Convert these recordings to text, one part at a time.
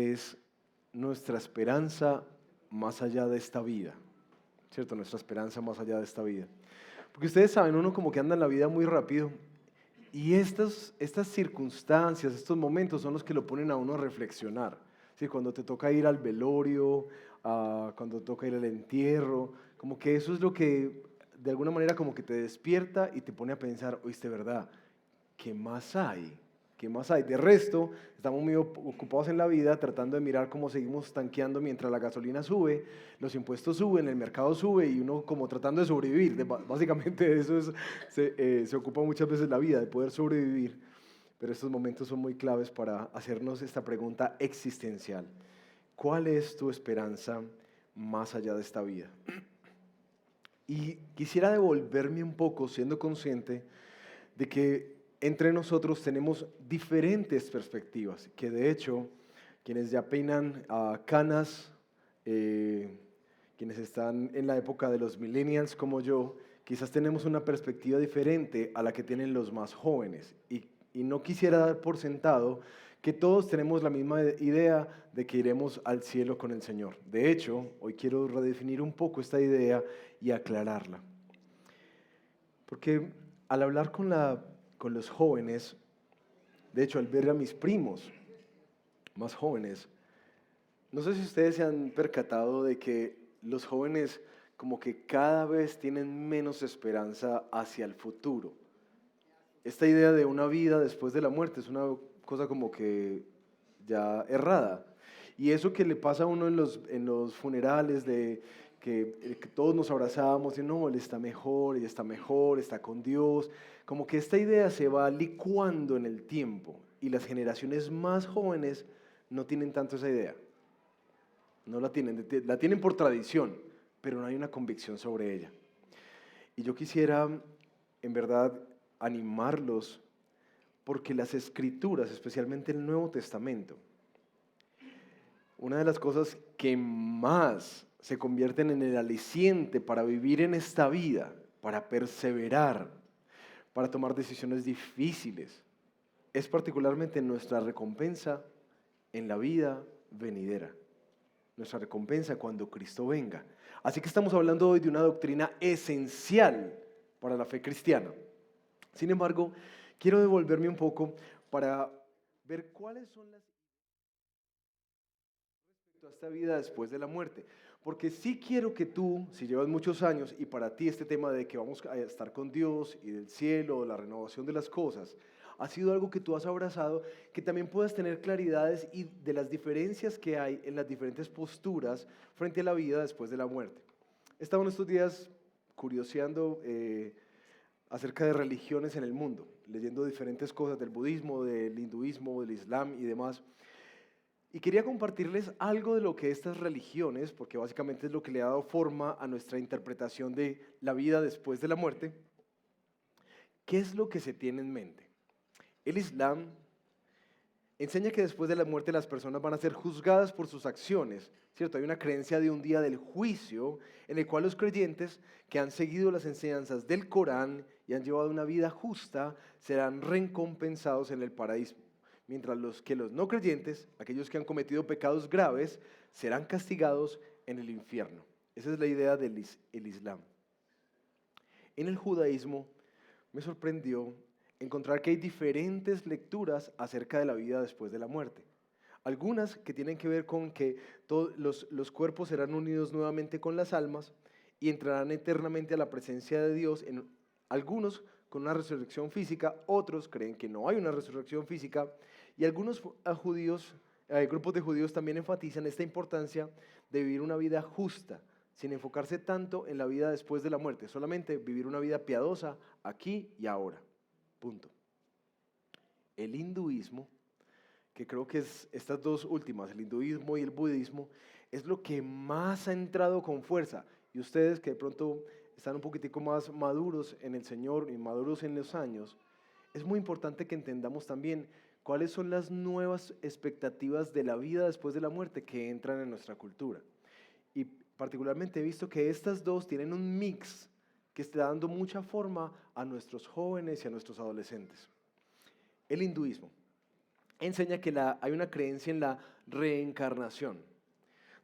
es nuestra esperanza más allá de esta vida, ¿cierto? Nuestra esperanza más allá de esta vida. Porque ustedes saben, uno como que anda en la vida muy rápido y estas circunstancias, estos momentos son los que lo ponen a uno a reflexionar. ¿Sí? Cuando te toca ir al velorio, cuando toca ir al entierro, como que eso es lo que de alguna manera como que te despierta y te pone a pensar, oíste, ¿verdad? ¿Qué más hay? ¿Qué más hay? De resto, estamos muy ocupados en la vida tratando de mirar cómo seguimos tanqueando mientras la gasolina sube, los impuestos suben, el mercado sube y uno como tratando de sobrevivir. Básicamente de eso se ocupa muchas veces la vida, de poder sobrevivir. Pero estos momentos son muy claves para hacernos esta pregunta existencial. ¿Cuál es tu esperanza más allá de esta vida? Y quisiera devolverme un poco siendo consciente de que entre nosotros tenemos diferentes perspectivas, que de hecho quienes ya peinan canas, quienes están en la época de los millennials como yo, quizás tenemos una perspectiva diferente a la que tienen los más jóvenes. Y no quisiera dar por sentado que todos tenemos la misma idea de que iremos al cielo con el Señor. De hecho, hoy quiero redefinir un poco esta idea y aclararla. Porque al hablar con los jóvenes, de hecho al ver a mis primos más jóvenes, no sé si ustedes se han percatado de que los jóvenes como que cada vez tienen menos esperanza hacia el futuro. Esta idea de una vida después de la muerte es una cosa como que ya errada. Y eso que le pasa a uno en los funerales de que todos nos abrazábamos y no, él está mejor, ella está mejor, está con Dios, como que esta idea se va licuando en el tiempo y las generaciones más jóvenes no tienen tanto esa idea, no la tienen por tradición, pero no hay una convicción sobre ella. Y yo quisiera, en verdad, animarlos porque las escrituras, especialmente el Nuevo Testamento, una de las cosas que más se convierten en el aliciente para vivir en esta vida, para perseverar, para tomar decisiones difíciles, es particularmente nuestra recompensa en la vida venidera, nuestra recompensa cuando Cristo venga. Así que estamos hablando hoy de una doctrina esencial para la fe cristiana. Sin embargo, quiero devolverme un poco para ver cuáles son las respecto a esta vida después de la muerte. Porque sí quiero que tú, si llevas muchos años y para ti este tema de que vamos a estar con Dios y del cielo, la renovación de las cosas, ha sido algo que tú has abrazado, que también puedas tener claridades y de las diferencias que hay en las diferentes posturas frente a la vida después de la muerte. He estado en estos días curioseando acerca de religiones en el mundo, leyendo diferentes cosas del budismo, del hinduismo, del islam y demás. Y quería compartirles algo de lo que estas religiones, porque básicamente es lo que le ha dado forma a nuestra interpretación de la vida después de la muerte, ¿qué es lo que se tiene en mente? El Islam enseña que después de la muerte las personas van a ser juzgadas por sus acciones, ¿cierto? Hay una creencia de un día del juicio en el cual los creyentes que han seguido las enseñanzas del Corán y han llevado una vida justa serán recompensados en el paraíso, mientras los no creyentes, aquellos que han cometido pecados graves, serán castigados en el infierno. Esa es la idea del Islam. En el judaísmo me sorprendió encontrar que hay diferentes lecturas acerca de la vida después de la muerte. Algunas que tienen que ver con que todos los cuerpos serán unidos nuevamente con las almas y entrarán eternamente a la presencia de Dios, algunos con una resurrección física, otros creen que no hay una resurrección física y algunos grupos de judíos también enfatizan esta importancia de vivir una vida justa, sin enfocarse tanto en la vida después de la muerte, solamente vivir una vida piadosa aquí y ahora. Punto. El hinduismo, que creo que es estas dos últimas, el hinduismo y el budismo, es lo que más ha entrado con fuerza. Y ustedes que de pronto están un poquitico más maduros en el Señor y maduros en los años, es muy importante que entendamos también cuáles son las nuevas expectativas de la vida después de la muerte que entran en nuestra cultura. Y particularmente he visto que estas dos tienen un mix que está dando mucha forma a nuestros jóvenes y a nuestros adolescentes. El hinduismo. enseña que hay una creencia en la reencarnación,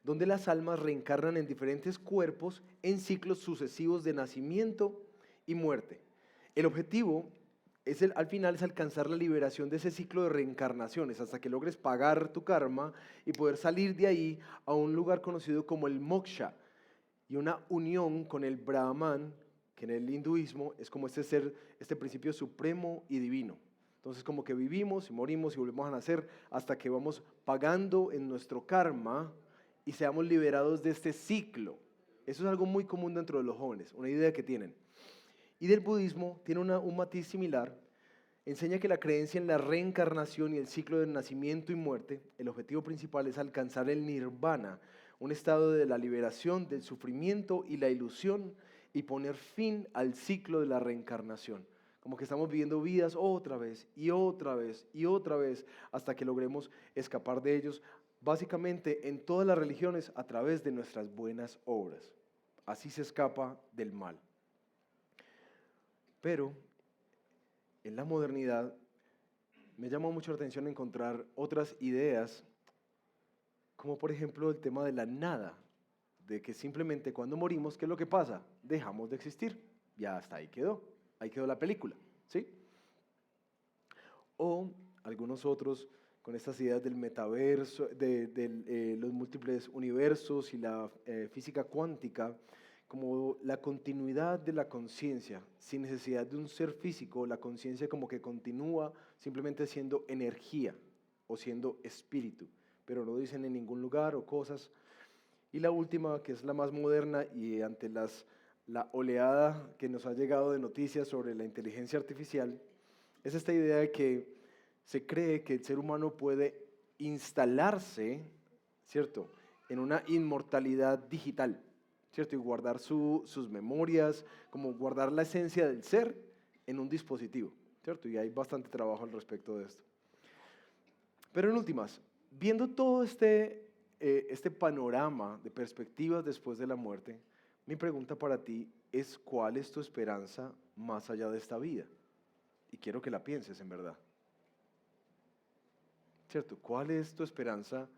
donde las almas reencarnan en diferentes cuerpos en ciclos sucesivos de nacimiento y muerte. El objetivo al final es alcanzar la liberación de ese ciclo de reencarnaciones hasta que logres pagar tu karma y poder salir de ahí a un lugar conocido como el moksha y una unión con el Brahman, que en el hinduismo es como este ser, este principio supremo y divino. Entonces como que vivimos y morimos y volvemos a nacer hasta que vamos pagando en nuestro karma y seamos liberados de este ciclo. Eso es algo muy común dentro de los jóvenes, una idea que tienen. Y del budismo tiene un matiz similar. Enseña que la creencia en la reencarnación y el ciclo de nacimiento y muerte, el objetivo principal es alcanzar el nirvana, un estado de la liberación del sufrimiento y la ilusión y poner fin al ciclo de la reencarnación. Como que estamos viviendo vidas otra vez y otra vez y otra vez hasta que logremos escapar de ellos, básicamente en todas las religiones a través de nuestras buenas obras. Así se escapa del mal. Pero en la modernidad me llama mucho la atención encontrar otras ideas, como por ejemplo el tema de la nada, de que simplemente cuando morimos, ¿qué es lo que pasa? Dejamos de existir, ya hasta ahí quedó la película, ¿sí? O algunos otros con estas ideas del metaverso, de los múltiples universos y la física cuántica, como la continuidad de la conciencia, sin necesidad de un ser físico, la conciencia como que continúa simplemente siendo energía o siendo espíritu, pero no dicen en ningún lugar o cosas. Y la última, que es la más moderna y ante la oleada que nos ha llegado de noticias sobre la inteligencia artificial, es esta idea de que se cree que el ser humano puede instalarse, ¿cierto?, en una inmortalidad digital, ¿cierto? Y guardar sus memorias, como guardar la esencia del ser en un dispositivo, ¿cierto? Y hay bastante trabajo al respecto de esto. Pero en últimas, viendo todo este panorama de perspectivas después de la muerte, mi pregunta para ti es: ¿cuál es tu esperanza más allá de esta vida? Y quiero que la pienses en verdad. ¿Cierto? ¿Cuál es tu esperanza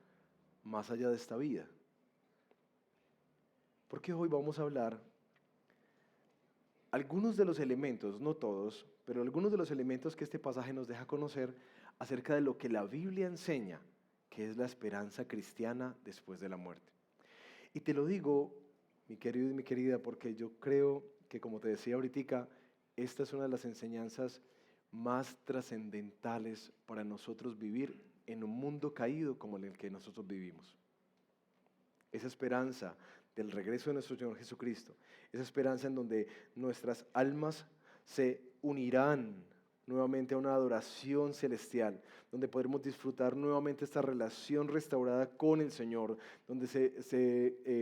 más allá de esta vida? Porque hoy vamos a hablar algunos de los elementos, no todos, pero algunos de los elementos que este pasaje nos deja conocer acerca de lo que la Biblia enseña, que es la esperanza cristiana después de la muerte. Y te lo digo, mi querido y mi querida, porque yo creo que, como te decía ahorita, esta es una de las enseñanzas más trascendentales para nosotros vivir en un mundo caído como el que nosotros vivimos. Esa esperanza del regreso de nuestro Señor Jesucristo, esa esperanza en donde nuestras almas se unirán nuevamente a una adoración celestial, donde podremos disfrutar nuevamente esta relación restaurada con el Señor, donde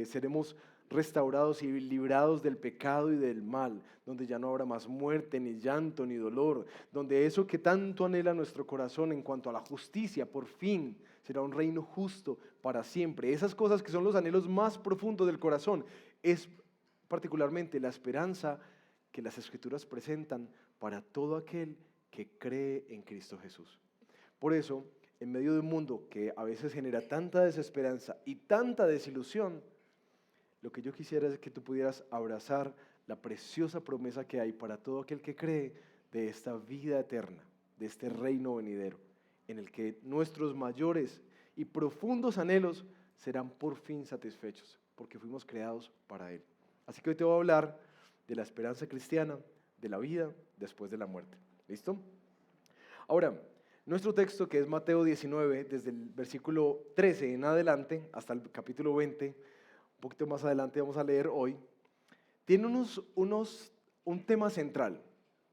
seremos restaurados y librados del pecado y del mal, donde ya no habrá más muerte, ni llanto, ni dolor, donde eso que tanto anhela nuestro corazón en cuanto a la justicia, por fin será un reino justo para siempre. Esas cosas que son los anhelos más profundos del corazón, es particularmente la esperanza que las Escrituras presentan para todo aquel que cree en Cristo Jesús. Por eso, en medio de un mundo que a veces genera tanta desesperanza y tanta desilusión, lo que yo quisiera es que tú pudieras abrazar la preciosa promesa que hay para todo aquel que cree de esta vida eterna, de este reino venidero, en el que nuestros mayores y profundos anhelos serán por fin satisfechos, porque fuimos creados para Él. Así que hoy te voy a hablar de la esperanza cristiana, de la vida después de la muerte. ¿Listo? Ahora, nuestro texto, que es Mateo 19, desde el versículo 13 en adelante hasta el capítulo 20, un poquito más adelante vamos a leer hoy, tiene un tema central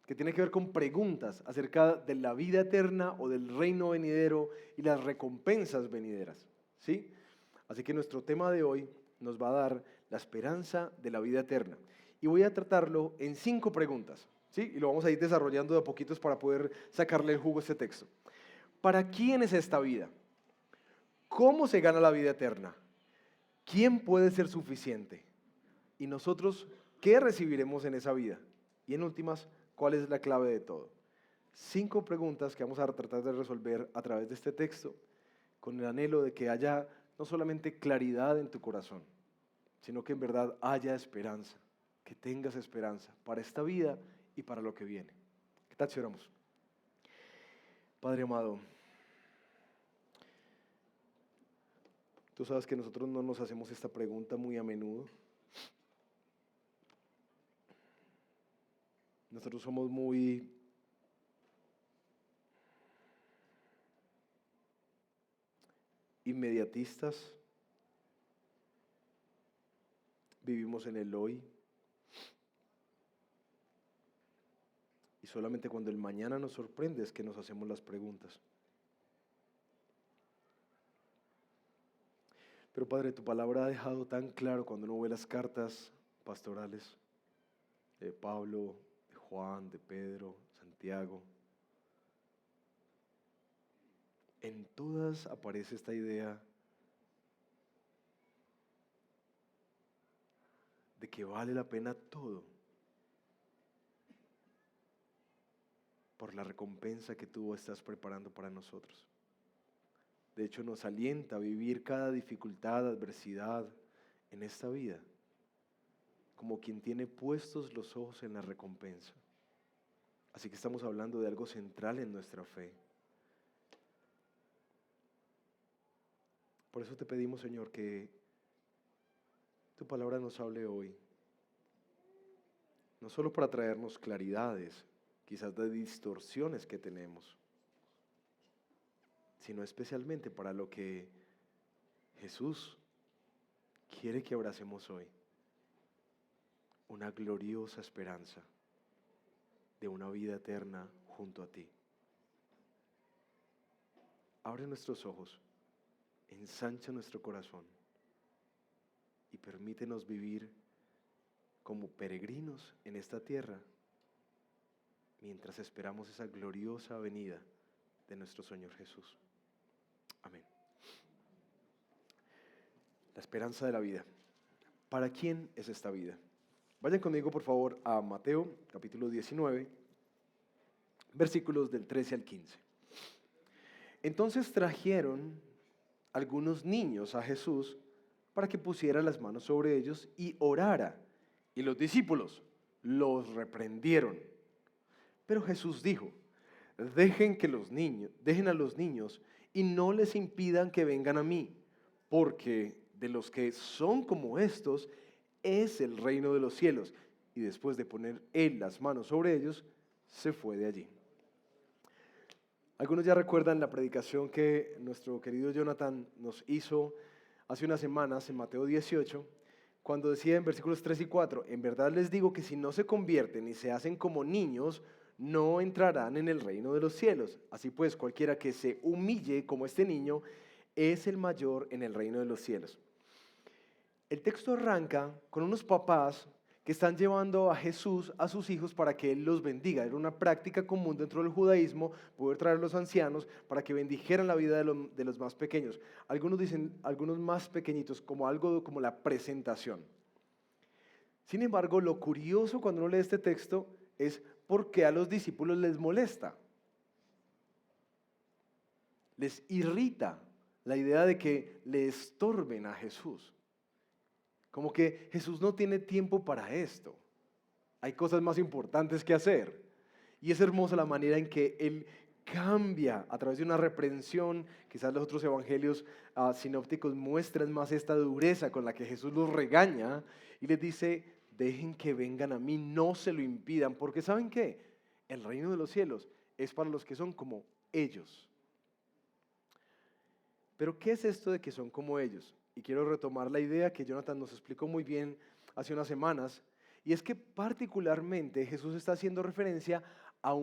que tiene que ver con preguntas acerca de la vida eterna o del reino venidero y las recompensas venideras, ¿sí? Así que nuestro tema de hoy nos va a dar la esperanza de la vida eterna. Y voy a tratarlo en 5 preguntas, ¿sí? Y lo vamos a ir desarrollando de a poquitos para poder sacarle el jugo a este texto. ¿Para quién es esta vida? ¿Cómo se gana la vida eterna? ¿Quién puede ser suficiente? Y nosotros, ¿qué recibiremos en esa vida? Y en últimas, ¿cuál es la clave de todo? 5 preguntas que vamos a tratar de resolver a través de este texto, con el anhelo de que haya no solamente claridad en tu corazón, sino que en verdad haya esperanza, que tengas esperanza para esta vida y para lo que viene. ¿Qué tal si oramos? Padre amado, tú sabes que nosotros no nos hacemos esta pregunta muy a menudo. Nosotros somos muy inmediatistas, vivimos en el hoy y solamente cuando el mañana nos sorprende es que nos hacemos las preguntas. Pero Padre, tu palabra ha dejado tan claro cuando uno ve las cartas pastorales de Pablo, de Juan, de Pedro, Santiago. En todas aparece esta idea de que vale la pena todo por la recompensa que tú estás preparando para nosotros. De hecho, nos alienta a vivir cada dificultad, adversidad en esta vida, como quien tiene puestos los ojos en la recompensa. Así que estamos hablando de algo central en nuestra fe. Por eso te pedimos, Señor, que tu palabra nos hable hoy, no solo para traernos claridades, quizás de distorsiones que tenemos, sino especialmente para lo que Jesús quiere que abracemos hoy, una gloriosa esperanza de una vida eterna junto a ti. Abre nuestros ojos, ensancha nuestro corazón y permítenos vivir como peregrinos en esta tierra mientras esperamos esa gloriosa venida de nuestro Señor Jesús. Amén. La esperanza de la vida. ¿Para quién es esta vida? Vayan conmigo por favor a Mateo capítulo 19, versículos del 13 al 15. Entonces trajeron algunos niños a Jesús para que pusiera las manos sobre ellos y orara. Y los discípulos los reprendieron. Pero Jesús dijo: dejen a los niños y no les impidan que vengan a mí, porque de los que son como estos es el reino de los cielos. Y después de poner él las manos sobre ellos, se fue de allí. Algunos ya recuerdan la predicación que nuestro querido Jonathan nos hizo hace unas semanas en Mateo 18, cuando decía en versículos 3 y 4, en verdad les digo que si no se convierten y se hacen como niños, no entrarán en el reino de los cielos. Así pues, cualquiera que se humille como este niño es el mayor en el reino de los cielos. El texto arranca con unos papás que están llevando a Jesús a sus hijos para que Él los bendiga. Era una práctica común dentro del judaísmo poder traer a los ancianos para que bendijeran la vida de los más pequeños. Algunos dicen, algunos más pequeñitos, como algo como la presentación. Sin embargo, lo curioso cuando uno lee este texto es por qué a los discípulos les molesta. Les irrita la idea de que le estorben a Jesús. Como que Jesús no tiene tiempo para esto. Hay cosas más importantes que hacer. Y es hermosa la manera en que Él cambia a través de una reprensión. Quizás los otros evangelios sinópticos muestran más esta dureza con la que Jesús los regaña y les dice: dejen que vengan a mí, no se lo impidan, porque ¿saben qué? El reino de los cielos es para los que son como ellos. Pero ¿qué es esto de que son como ellos? Y quiero retomar la idea que Jonathan nos explicó muy bien hace unas semanas, y es que particularmente Jesús está haciendo referencia a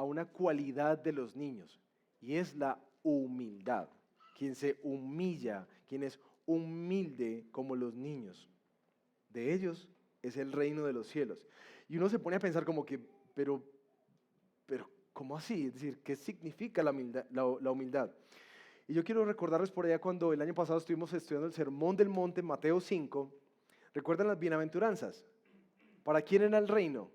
una cualidad de los niños, y es la humildad. Quien se humilla, quien es humilde como los niños, de ellos es el reino de los cielos. Y uno se pone a pensar como que, pero ¿cómo así? Es decir, ¿qué significa la humildad? Y yo quiero recordarles por allá cuando el año pasado estuvimos estudiando el Sermón del Monte, Mateo 5. ¿Recuerdan las bienaventuranzas? ¿Para quién era el reino?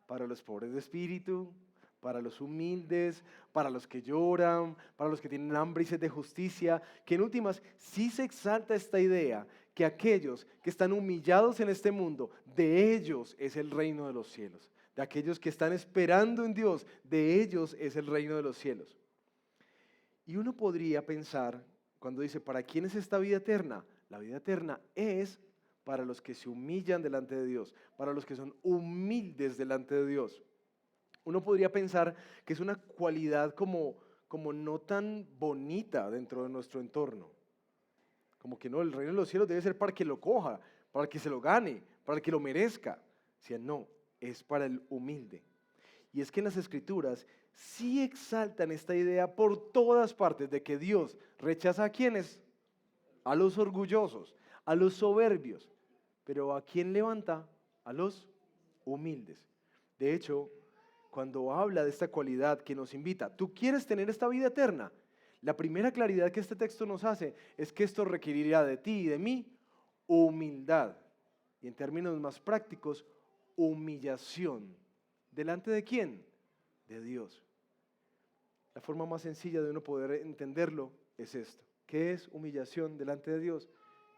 Para los pobres de espíritu, para los humildes, para los que lloran, para los que tienen hambre y sed de justicia, que en últimas sí se exalta esta idea que aquellos que están humillados en este mundo, de ellos es el reino de los cielos. De aquellos que están esperando en Dios, de ellos es el reino de los cielos. Y uno podría pensar, cuando dice, ¿para quién es esta vida eterna? La vida eterna es para los que se humillan delante de Dios, para los que son humildes delante de Dios. Uno podría pensar que es una cualidad como no tan bonita dentro de nuestro entorno. Como que no, el reino de los cielos debe ser para el que lo coja, para el que se lo gane, para el que lo merezca. Si no, es para el humilde. Y es que en las Escrituras sí exaltan esta idea por todas partes de que Dios rechaza a quienes, a los orgullosos, a los soberbios, pero ¿a quién levanta? A los humildes. De hecho, cuando habla de esta cualidad que nos invita, ¿tú quieres tener esta vida eterna? La primera claridad que este texto nos hace es que esto requerirá de ti y de mí humildad. Y en términos más prácticos, humillación. ¿Delante de quién? De Dios. La forma más sencilla de uno poder entenderlo es esto. ¿Qué es humillación delante de Dios?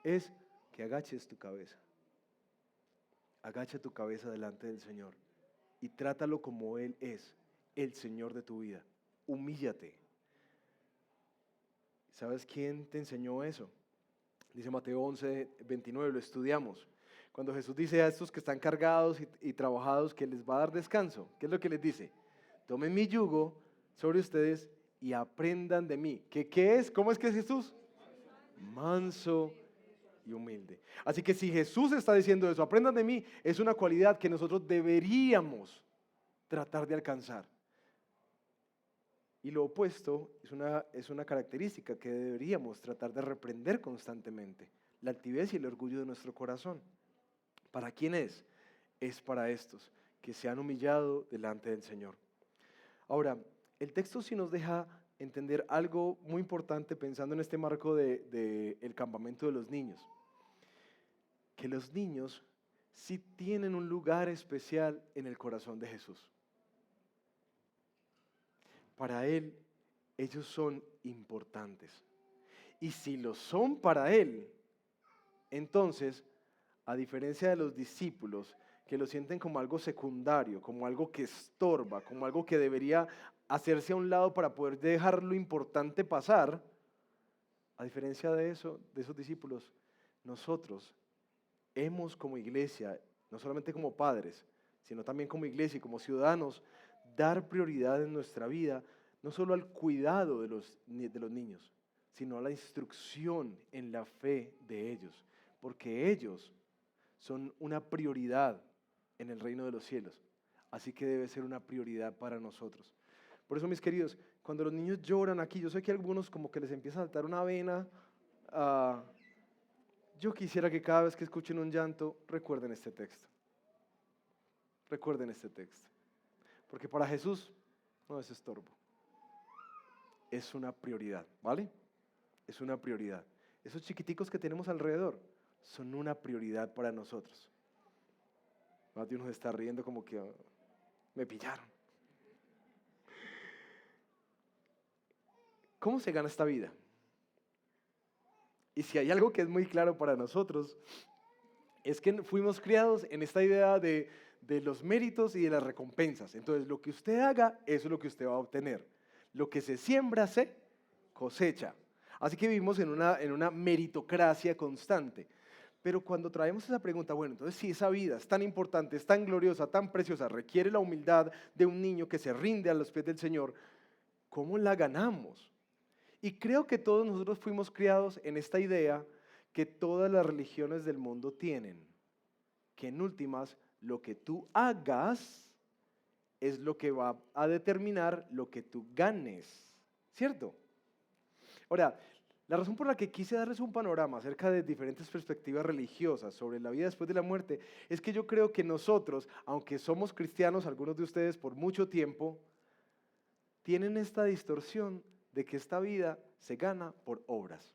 Es que agaches tu cabeza. Agacha tu cabeza delante del Señor y trátalo como Él es, el Señor de tu vida. Humíllate. ¿Sabes quién te enseñó eso? Dice Mateo 11:29, lo estudiamos. Cuando Jesús dice a estos que están cargados y trabajados que les va a dar descanso, ¿qué es lo que les dice? Tomen mi yugo sobre ustedes y aprendan de mí. ¿Qué es? ¿Cómo es que es Jesús? Manso y humilde. Así que si Jesús está diciendo eso, aprendan de mí, es una cualidad que nosotros deberíamos tratar de alcanzar. Y lo opuesto es una característica que deberíamos tratar de reprender constantemente, la altivez y el orgullo de nuestro corazón. ¿Para quién es? Es para estos que se han humillado delante del Señor. Ahora, el texto sí nos deja entender algo muy importante pensando en este marco del campamento de los niños. Que los niños sí tienen un lugar especial en el corazón de Jesús. Para Él, ellos son importantes. Y si lo son para Él, entonces, a diferencia de los discípulos, que lo sienten como algo secundario, como algo que estorba, como algo que debería hacerse a un lado para poder dejar lo importante pasar, a diferencia de eso, de esos discípulos, nosotros hemos como iglesia, no solamente como padres, sino también como iglesia y como ciudadanos, dar prioridad en nuestra vida, no solo al cuidado de los niños, sino a la instrucción en la fe de ellos, porque ellos son una prioridad en el reino de los cielos, así que debe ser una prioridad para nosotros. Por eso, mis queridos, cuando los niños lloran aquí, yo sé que a algunos como que les empieza a saltar una vena. Yo quisiera que cada vez que escuchen un llanto, recuerden este texto. Recuerden este texto. Porque para Jesús no es estorbo. Es una prioridad, ¿vale? Es una prioridad. Esos chiquiticos que tenemos alrededor son una prioridad para nosotros. Matthew nos está riendo como que me pillaron. ¿Cómo se gana esta vida? Y si hay algo que es muy claro para nosotros, es que fuimos criados en esta idea de los méritos y de las recompensas. Entonces, lo que usted haga, eso es lo que usted va a obtener. Lo que se siembra, se cosecha. Así que vivimos en una meritocracia constante. Pero cuando traemos esa pregunta, bueno, entonces si esa vida es tan importante, es tan gloriosa, tan preciosa, requiere la humildad de un niño que se rinde a los pies del Señor, ¿cómo la ganamos? Y creo que todos nosotros fuimos criados en esta idea que todas las religiones del mundo tienen, que en últimas lo que tú hagas es lo que va a determinar lo que tú ganes, ¿cierto? Ahora, la razón por la que quise darles un panorama acerca de diferentes perspectivas religiosas sobre la vida después de la muerte es que yo creo que nosotros, aunque somos cristianos, algunos de ustedes por mucho tiempo, tienen esta distorsión de que esta vida se gana por obras.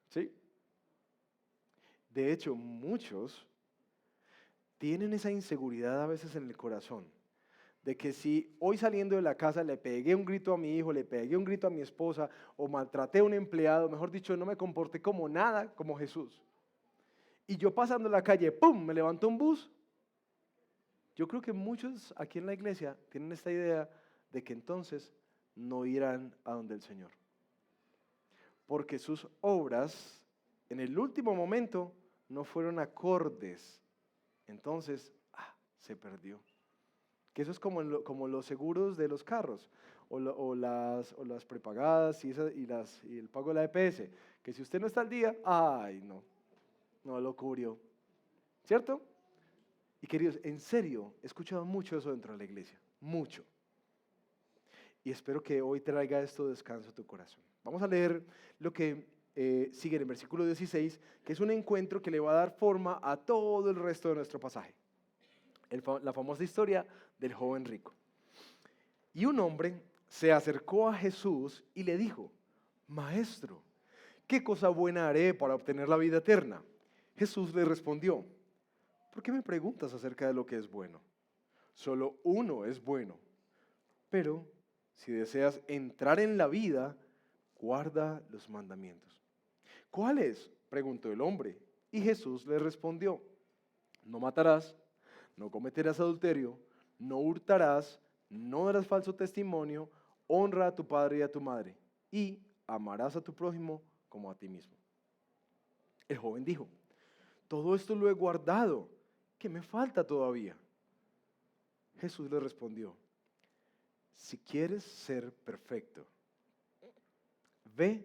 ¿Sí? De hecho, muchos tienen esa inseguridad a veces en el corazón de que si hoy saliendo de la casa le pegué un grito a mi hijo, le pegué un grito a mi esposa o maltraté a un empleado, mejor dicho, no me comporté como nada como Jesús. Y yo pasando la calle, ¡pum!, me levantó un bus. Yo creo que muchos aquí en la iglesia tienen esta idea de que entonces no irán a donde el Señor. Porque sus obras en el último momento no fueron acordes. Entonces, se perdió. Que eso es como los seguros de los carros o las prepagadas y el pago de la EPS. Que si usted no está al día, no lo cubrió. ¿Cierto? Y queridos, en serio, he escuchado mucho eso dentro de la iglesia. Mucho. Y espero que hoy traiga esto descanso a tu corazón. Vamos a leer lo que sigue en el versículo 16, que es un encuentro que le va a dar forma a todo el resto de nuestro pasaje. La famosa historia del joven rico. Y un hombre se acercó a Jesús y le dijo: Maestro, ¿qué cosa buena haré para obtener la vida eterna? Jesús le respondió: ¿por qué me preguntas acerca de lo que es bueno? Solo uno es bueno. Pero si deseas entrar en la vida, guarda los mandamientos. ¿Cuáles?, preguntó el hombre. Y Jesús le respondió: no matarás, no cometerás adulterio, no hurtarás, no darás falso testimonio, honra a tu padre y a tu madre, y amarás a tu prójimo como a ti mismo. El joven dijo: todo esto lo he guardado, ¿qué me falta todavía? Jesús le respondió: si quieres ser perfecto, ve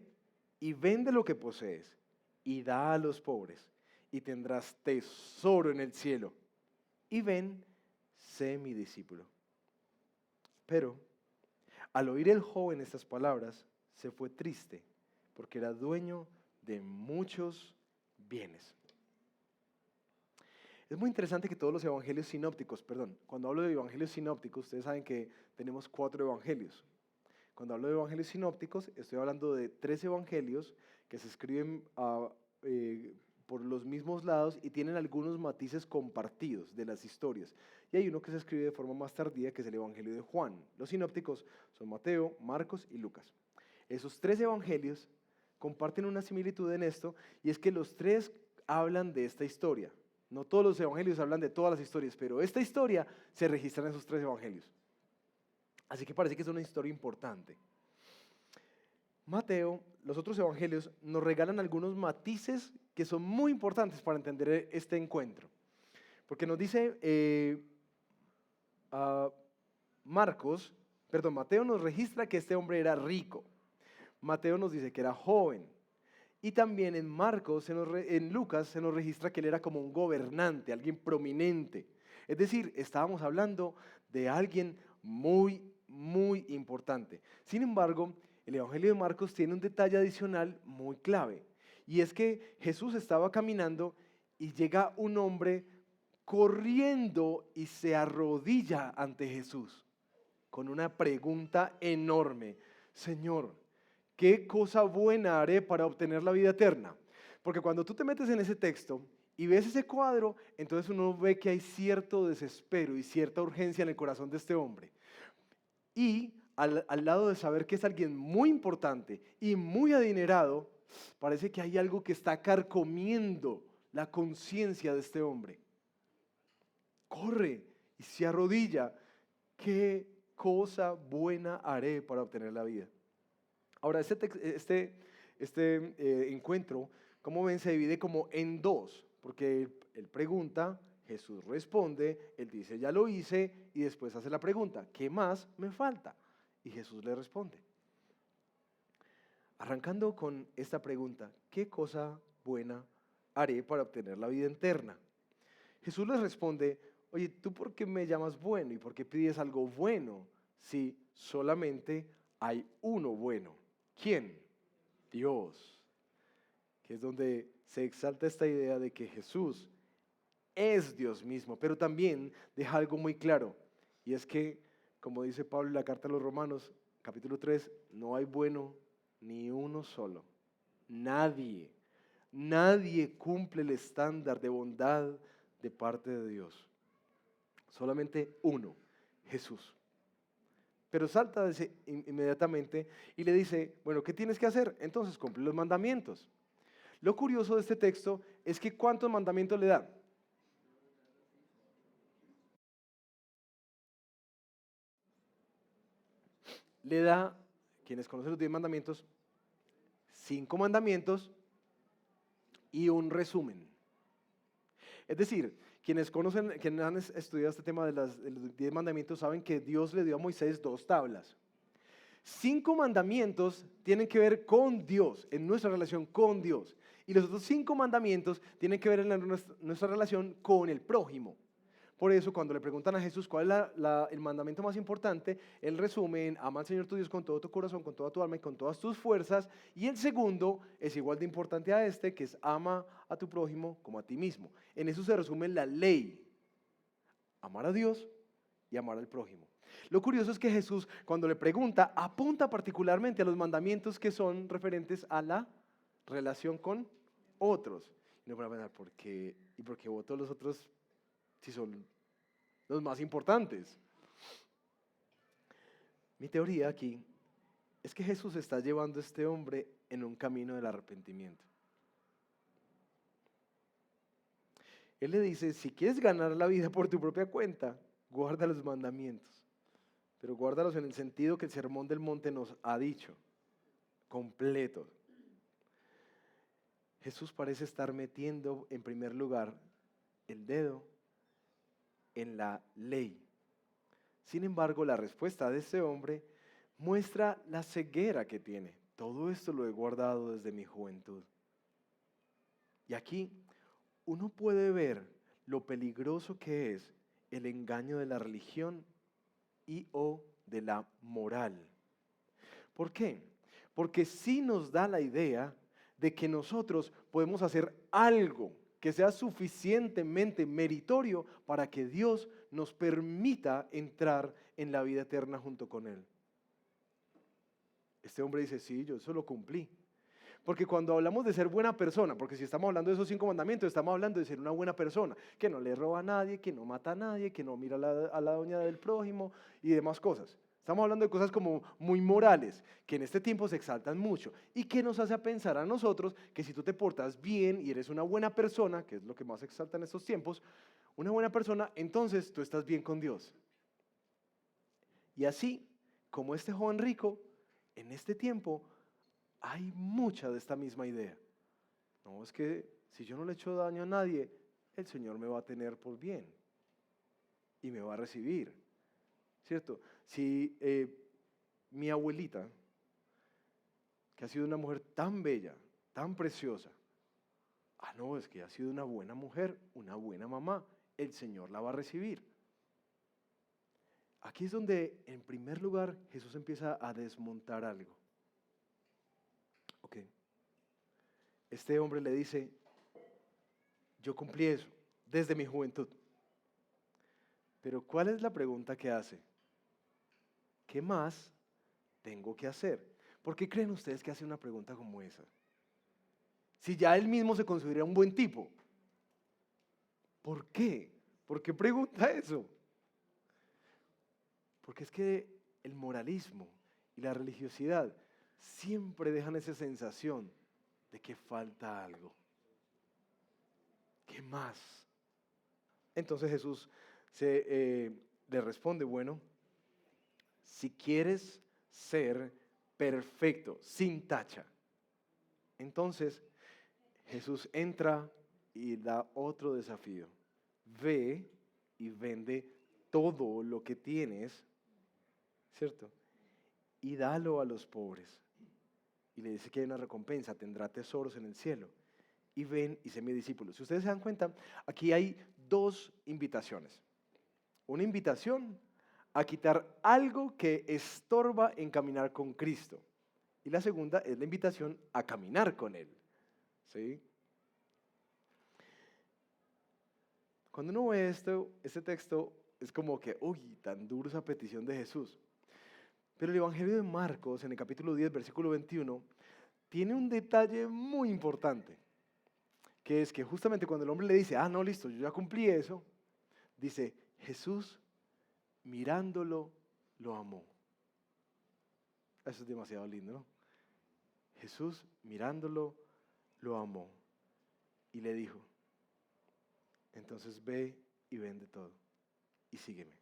y vende lo que posees y da a los pobres, y tendrás tesoro en el cielo. Y ven, sé mi discípulo. Pero al oír el joven estas palabras, se fue triste, porque era dueño de muchos bienes. Es muy interesante que todos los evangelios sinópticos, cuando hablo de evangelios sinópticos, ustedes saben que tenemos 4 evangelios. Cuando hablo de evangelios sinópticos, estoy hablando de 3 evangelios que se escriben por los mismos lados y tienen algunos matices compartidos de las historias. Y hay uno que se escribe de forma más tardía, que es el evangelio de Juan. Los sinópticos son Mateo, Marcos y Lucas. Esos 3 evangelios comparten una similitud en esto, y es que los 3 hablan de esta historia. No todos los evangelios hablan de todas las historias, pero esta historia se registra en esos 3 evangelios. Así que parece que es una historia importante. Mateo, los otros evangelios, nos regalan algunos matices que son muy importantes para entender este encuentro. Porque nos dice Mateo nos registra que este hombre era rico. Mateo nos dice que era joven. Y también en Lucas se nos registra que él era como un gobernante, alguien prominente. Es decir, estábamos hablando de alguien muy, muy importante. Sin embargo, el Evangelio de Marcos tiene un detalle adicional muy clave. Y es que Jesús estaba caminando y llega un hombre corriendo y se arrodilla ante Jesús con una pregunta enorme: Señor, ¿qué cosa buena haré para obtener la vida eterna? Porque cuando tú te metes en ese texto y ves ese cuadro, entonces uno ve que hay cierto desespero y cierta urgencia en el corazón de este hombre. Y al lado de saber que es alguien muy importante y muy adinerado, parece que hay algo que está carcomiendo la conciencia de este hombre. Corre y se arrodilla: ¿qué cosa buena haré para obtener la vida? Ahora, este encuentro, como ven, se divide como en 2, porque él pregunta, Jesús responde, él dice: ya lo hice, y después hace la pregunta: ¿qué más me falta? Y Jesús le responde. Arrancando con esta pregunta: ¿qué cosa buena haré para obtener la vida eterna? Jesús les responde: oye, ¿tú por qué me llamas bueno y por qué pides algo bueno si solamente hay uno bueno? ¿Quién? Dios. Que es donde se exalta esta idea de que Jesús es Dios mismo, pero también deja algo muy claro, y es que, como dice Pablo en la carta a los Romanos, capítulo 3, no hay bueno ni uno solo. Nadie cumple el estándar de bondad de parte de Dios. Solamente uno, Jesús. Pero salta inmediatamente y le dice, bueno, ¿qué tienes que hacer? Entonces cumple los mandamientos. Lo curioso de este texto es que ¿cuántos mandamientos le da? Le da, quienes conocen los 10 mandamientos, 5 mandamientos y un resumen. Es decir, quienes han estudiado este tema de los 10 mandamientos saben que Dios le dio a Moisés 2 tablas. 5 mandamientos tienen que ver con Dios, en nuestra relación con Dios. Y los otros 5 mandamientos tienen que ver en nuestra relación con el prójimo. Por eso, cuando le preguntan a Jesús cuál es el mandamiento más importante, él resume en ama al Señor tu Dios con todo tu corazón, con toda tu alma y con todas tus fuerzas. Y el segundo es igual de importante a este, que es ama a tu prójimo como a ti mismo. En eso se resume la ley: amar a Dios y amar al prójimo. Lo curioso es que Jesús, cuando le pregunta, apunta particularmente a los mandamientos que son referentes a la relación con otros. Y no para pensar, ¿por qué? ¿Y por qué voto los otros si son los más importantes? Mi teoría aquí es que Jesús está llevando a este hombre en un camino del arrepentimiento. Él le dice, si quieres ganar la vida por tu propia cuenta, guarda los mandamientos, pero guárdalos en el sentido que el Sermón del Monte nos ha dicho, completo. Jesús parece estar metiendo en primer lugar el dedo en la ley. Sin embargo, la respuesta de este hombre muestra la ceguera que tiene. Todo esto lo he guardado desde mi juventud. Y aquí uno puede ver lo peligroso que es el engaño de la religión y o de la moral. ¿Por qué? Porque sí nos da la idea de que nosotros podemos hacer algo que sea suficientemente meritorio para que Dios nos permita entrar en la vida eterna junto con Él. Este hombre dice, sí, yo eso lo cumplí. Porque cuando hablamos de ser buena persona, porque si estamos hablando de esos 5 mandamientos, estamos hablando de ser una buena persona, que no le roba a nadie, que no mata a nadie, que no mira a la doña del prójimo y demás cosas. Estamos hablando de cosas como muy morales, que en este tiempo se exaltan mucho y que nos hace pensar a nosotros que si tú te portas bien y eres una buena persona, que es lo que más se exalta en estos tiempos, una buena persona, entonces tú estás bien con Dios. Y así, como este joven rico, en este tiempo hay mucha de esta misma idea. No, es que si yo no le echo daño a nadie, el Señor me va a tener por bien y me va a recibir, ¿cierto? Si mi abuelita, que ha sido una mujer tan bella, tan preciosa, no, es que ha sido una buena mujer, una buena mamá, el Señor la va a recibir. Aquí es donde, en primer lugar, Jesús empieza a desmontar algo. Ok. Este hombre le dice, yo cumplí eso desde mi juventud. Pero ¿cuál es la pregunta que hace? ¿Qué más tengo que hacer? ¿Por qué creen ustedes que hace una pregunta como esa? Si ya él mismo se considera un buen tipo. ¿Por qué? ¿Por qué pregunta eso? Porque es que el moralismo y la religiosidad siempre dejan esa sensación de que falta algo. ¿Qué más? Entonces Jesús le responde, bueno, si quieres ser perfecto, sin tacha, entonces Jesús entra y da otro desafío. Ve y vende todo lo que tienes, ¿cierto? Y dalo a los pobres. Y le dice que hay una recompensa, tendrá tesoros en el cielo. Y ven y sé mi discípulo. Si ustedes se dan cuenta, aquí hay 2 invitaciones. Una invitación a quitar algo que estorba en caminar con Cristo. Y la segunda es la invitación a caminar con Él. ¿Sí? Cuando uno ve este texto, es como que, uy, tan dura esa petición de Jesús. Pero el Evangelio de Marcos, en el capítulo 10, versículo 21, tiene un detalle muy importante, que es que justamente cuando el hombre le dice, no, listo, yo ya cumplí eso, dice, Jesús mirándolo, lo amó. Eso es demasiado lindo, ¿no? Jesús, mirándolo, lo amó y le dijo, entonces ve y vende todo y sígueme.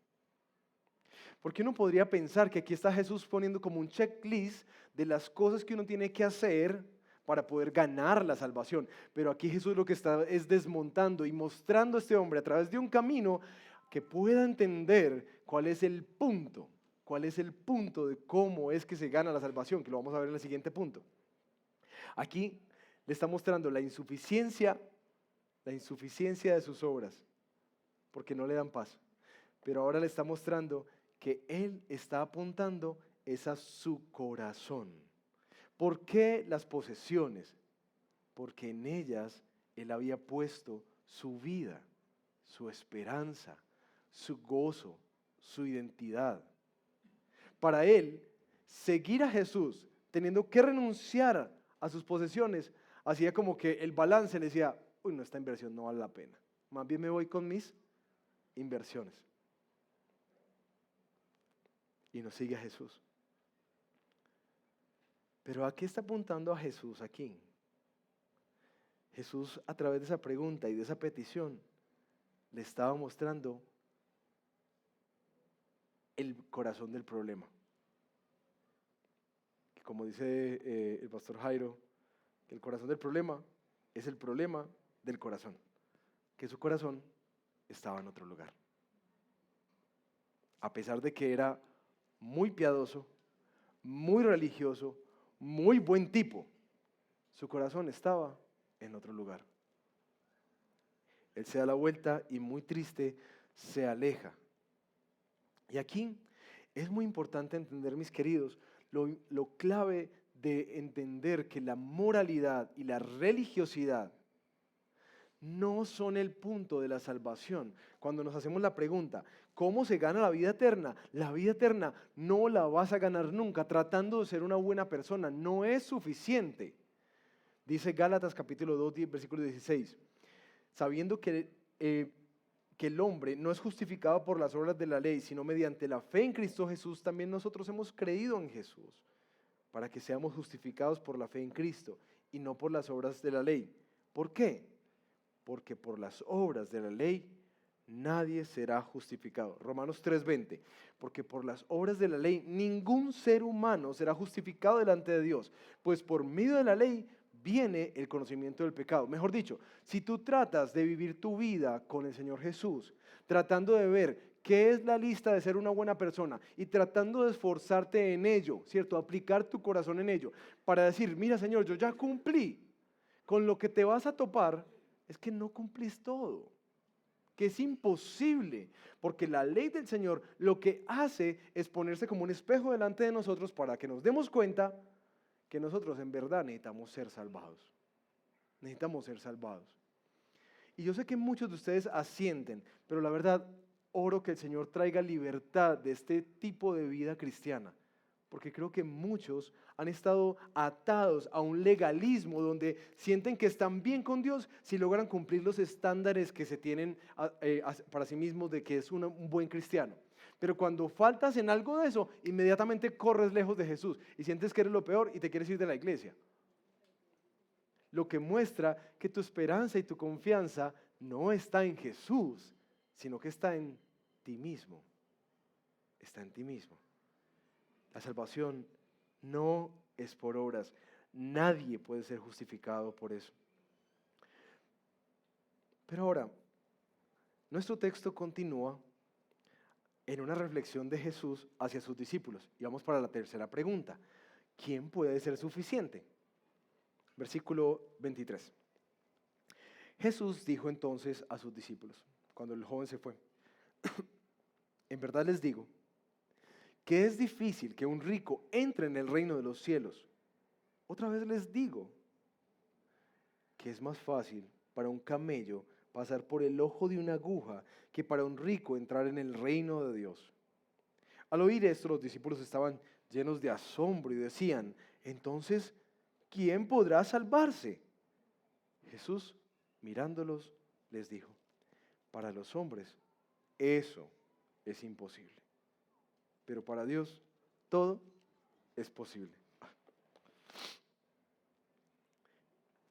Porque uno podría pensar que aquí está Jesús poniendo como un checklist de las cosas que uno tiene que hacer para poder ganar la salvación. Pero aquí Jesús lo que está es desmontando y mostrando a este hombre a través de un camino que pueda entender cuál es el punto de cómo es que se gana la salvación, que lo vamos a ver en el siguiente punto. Aquí le está mostrando la insuficiencia de sus obras, porque no le dan paz. Pero ahora le está mostrando que él está apuntando es a su corazón. ¿Por qué las posesiones? Porque en ellas él había puesto su vida, su esperanza, su gozo, su identidad. Para él, seguir a Jesús, teniendo que renunciar a sus posesiones, hacía como que el balance le decía, uy, no, esta inversión no vale la pena. Más bien me voy con mis inversiones. Y no sigue a Jesús. Pero ¿a qué está apuntando a Jesús aquí? Jesús, a través de esa pregunta y de esa petición, le estaba mostrando el corazón del problema. Que como dice el pastor Jairo, que el corazón del problema es el problema del corazón. Que su corazón estaba en otro lugar. A pesar de que era muy piadoso, muy religioso, muy buen tipo, su corazón estaba en otro lugar. Él se da la vuelta y muy triste se aleja. Y aquí es muy importante entender, mis queridos, lo clave de entender que la moralidad y la religiosidad no son el punto de la salvación. Cuando nos hacemos la pregunta, ¿cómo se gana la vida eterna? La vida eterna no la vas a ganar nunca tratando de ser una buena persona. No es suficiente. Dice Gálatas capítulo 2, versículo 16. Sabiendo que el hombre no es justificado por las obras de la ley, sino mediante la fe en Cristo Jesús, también nosotros hemos creído en Jesús, para que seamos justificados por la fe en Cristo y no por las obras de la ley. ¿Por qué? Porque por las obras de la ley nadie será justificado. Romanos 3:20, porque por las obras de la ley ningún ser humano será justificado delante de Dios, pues por medio de la ley viene el conocimiento del pecado. Mejor dicho, si tú tratas de vivir tu vida con el Señor Jesús, tratando de ver qué es la lista de ser una buena persona y tratando de esforzarte en ello, ¿cierto? Aplicar tu corazón en ello, para decir, mira Señor, yo ya cumplí, con lo que te vas a topar es que no cumplís todo, que es imposible, porque la ley del Señor lo que hace es ponerse como un espejo delante de nosotros para que nos demos cuenta que nosotros en verdad necesitamos ser salvados. Necesitamos ser salvados. Y yo sé que muchos de ustedes asienten, pero la verdad, oro que el Señor traiga libertad de este tipo de vida cristiana, porque creo que muchos han estado atados a un legalismo donde sienten que están bien con Dios si logran cumplir los estándares que se tienen para sí mismos de que es un buen cristiano. Pero cuando faltas en algo de eso, inmediatamente corres lejos de Jesús y sientes que eres lo peor y te quieres ir de la iglesia. Lo que muestra que tu esperanza y tu confianza no está en Jesús, sino que está en ti mismo. Está en ti mismo. La salvación no es por obras. Nadie puede ser justificado por eso. Pero ahora, nuestro texto continúa en una reflexión de Jesús hacia sus discípulos. Y vamos para la tercera pregunta. ¿Quién puede ser suficiente? Versículo 23. Jesús dijo entonces a sus discípulos, cuando el joven se fue, en verdad les digo, que es difícil que un rico entre en el reino de los cielos. Otra vez les digo que es más fácil para un camello pasar por el ojo de una aguja que para un rico entrar en el reino de Dios. Al oír esto, los discípulos estaban llenos de asombro y decían, entonces, ¿quién podrá salvarse? Jesús, mirándolos, les dijo, para los hombres eso es imposible. pero para Dios todo es posible.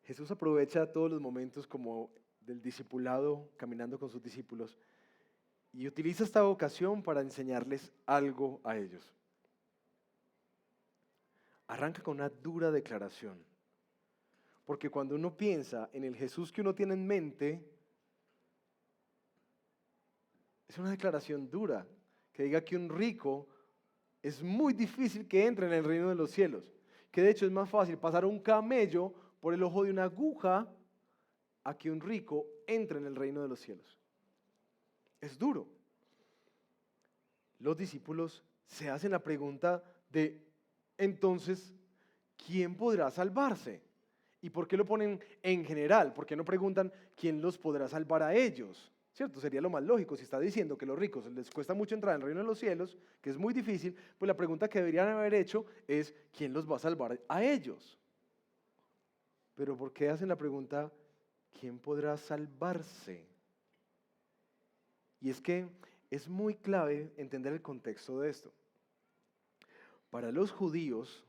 Jesús aprovecha todos los momentos como del discipulado caminando con sus discípulos y utiliza esta ocasión para enseñarles algo a ellos. Arranca con una dura declaración, porque cuando uno piensa en el Jesús que uno tiene en mente, es una declaración dura, que diga que un rico es muy difícil que entre en el reino de los cielos, que de hecho es más fácil pasar un camello por el ojo de una aguja a que un rico entre en el reino de los cielos. Es duro. Los discípulos se hacen la pregunta de, entonces, ¿quién podrá salvarse? ¿Y por qué lo ponen en general? ¿Por qué no preguntan quién los podrá salvar a ellos? ¿Cierto? Sería lo más lógico. Si está diciendo que a los ricos les cuesta mucho entrar en el reino de los cielos, que es muy difícil, pues la pregunta que deberían haber hecho es, ¿quién los va a salvar a ellos? Pero ¿por qué hacen la pregunta, ¿quién podrá salvarse? Y es que es muy clave entender el contexto de esto. Para los judíos,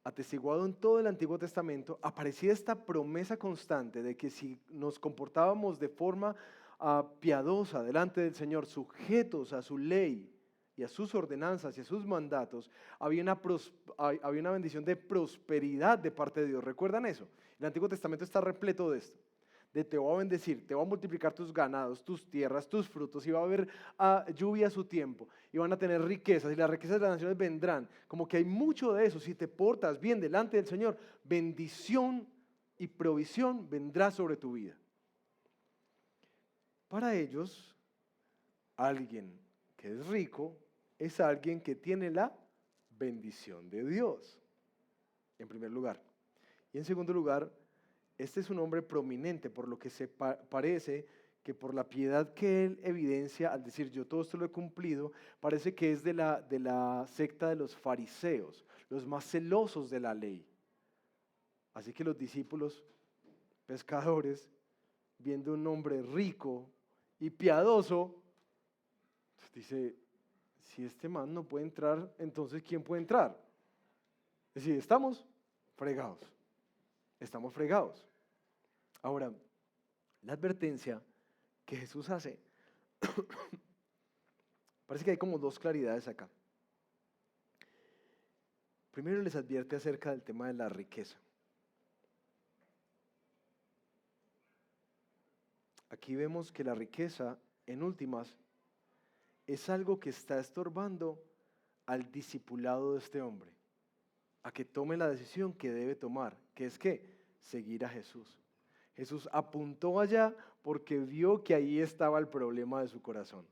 atestiguado en todo el Antiguo Testamento, aparecía esta promesa constante de que si nos comportábamos de forma piadosa delante del Señor, sujetos a su ley y a sus ordenanzas y a sus mandatos, había una bendición de prosperidad de parte de Dios. ¿Recuerdan eso? El Antiguo Testamento está repleto de esto. De te voy a bendecir, te voy a multiplicar tus ganados, tus tierras, tus frutos, y va a haber lluvia a su tiempo, y van a tener riquezas, y las riquezas de las naciones vendrán. Como que hay mucho de eso. Si te portas bien delante del Señor, bendición y provisión vendrá sobre tu vida. Para ellos, alguien que es rico es alguien que tiene la bendición de Dios, en primer lugar. Y en segundo lugar, este es un hombre prominente, por lo que se parece que por la piedad que él evidencia, al decir yo todo esto lo he cumplido, parece que es de la secta de los fariseos, los más celosos de la ley. Así que los discípulos, pescadores, viendo un hombre rico y piadoso, dice, si este man no puede entrar, entonces ¿quién puede entrar? Es decir, estamos fregados. Estamos fregados. Ahora, la advertencia que Jesús hace, parece que hay como dos claridades acá. Primero les advierte acerca del tema de la riqueza. Aquí vemos que la riqueza, en últimas, es algo que está estorbando al discipulado de este hombre, a que tome la decisión que debe tomar, que es que seguir a Jesús. Jesús apuntó allá porque vio que ahí estaba el problema de su corazón.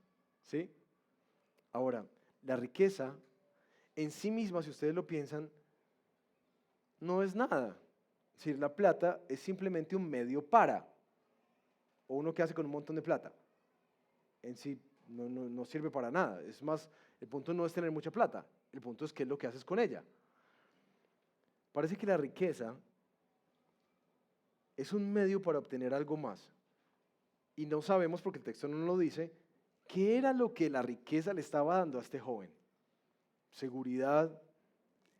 ¿Sí? Ahora, la riqueza en sí misma, si ustedes lo piensan, no es nada. Es decir, la plata es simplemente un medio para. O uno que hace con un montón de plata. En sí no sirve para nada. Es más, el punto no es tener mucha plata. El punto es qué es lo que haces con ella. Parece que la riqueza es un medio para obtener algo más. Y no sabemos, porque el texto no nos lo dice, qué era lo que la riqueza le estaba dando a este joven. Seguridad,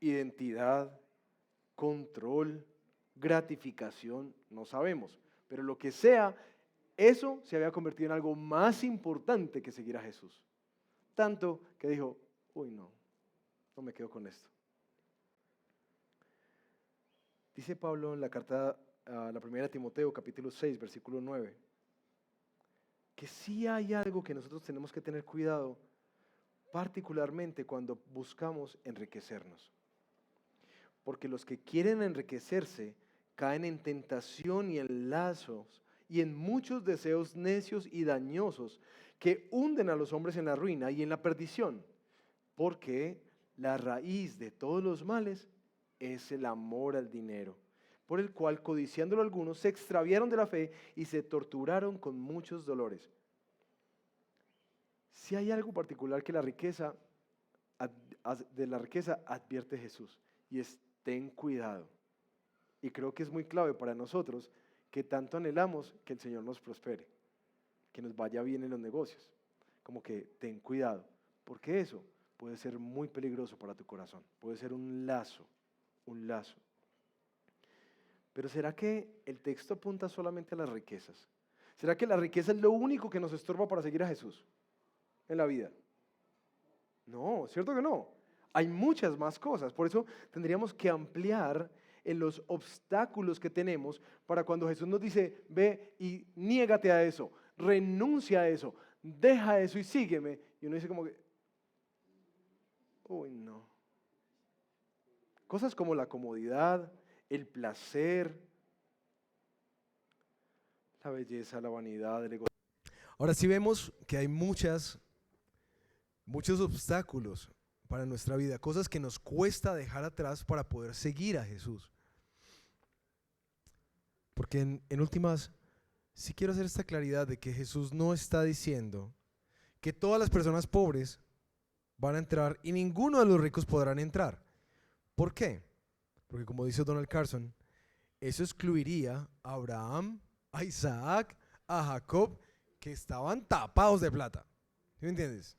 identidad, control, gratificación, no sabemos. Pero lo que sea, eso se había convertido en algo más importante que seguir a Jesús. Tanto que dijo, uy no me quedo con esto. Dice Pablo en la carta a la primera de Timoteo, capítulo 6, versículo 9, que sí hay algo que nosotros tenemos que tener cuidado, particularmente cuando buscamos enriquecernos. Porque los que quieren enriquecerse caen en tentación y en lazos y en muchos deseos necios y dañosos que hunden a los hombres en la ruina y en la perdición. Porque la raíz de todos los males es el amor al dinero, por el cual, codiciándolo algunos, se extraviaron de la fe y se torturaron con muchos dolores. Si hay algo particular que de la riqueza advierte Jesús, y es ten cuidado. Y creo que es muy clave para nosotros que tanto anhelamos que el Señor nos prospere, que nos vaya bien en los negocios, como que ten cuidado, porque eso puede ser muy peligroso para tu corazón, puede ser un lazo, un lazo. Pero ¿será que el texto apunta solamente a las riquezas? ¿Será que la riqueza es lo único que nos estorba para seguir a Jesús en la vida? No, ¿cierto que no? Hay muchas más cosas, por eso tendríamos que ampliar en los obstáculos que tenemos para cuando Jesús nos dice, ve y niégate a eso, renuncia a eso, deja eso y sígueme. Y uno dice como que, uy, no. Cosas como la comodidad, el placer, la belleza, la vanidad, el ego. Ahora sí vemos que hay muchos obstáculos para nuestra vida, cosas que nos cuesta dejar atrás para poder seguir a Jesús. Porque en últimas, sí quiero hacer esta claridad de que Jesús no está diciendo que todas las personas pobres van a entrar y ninguno de los ricos podrán entrar. ¿Por qué? Porque como dice Donald Carson, eso excluiría a Abraham, a Isaac, a Jacob, que estaban tapados de plata. ¿Sí me entiendes?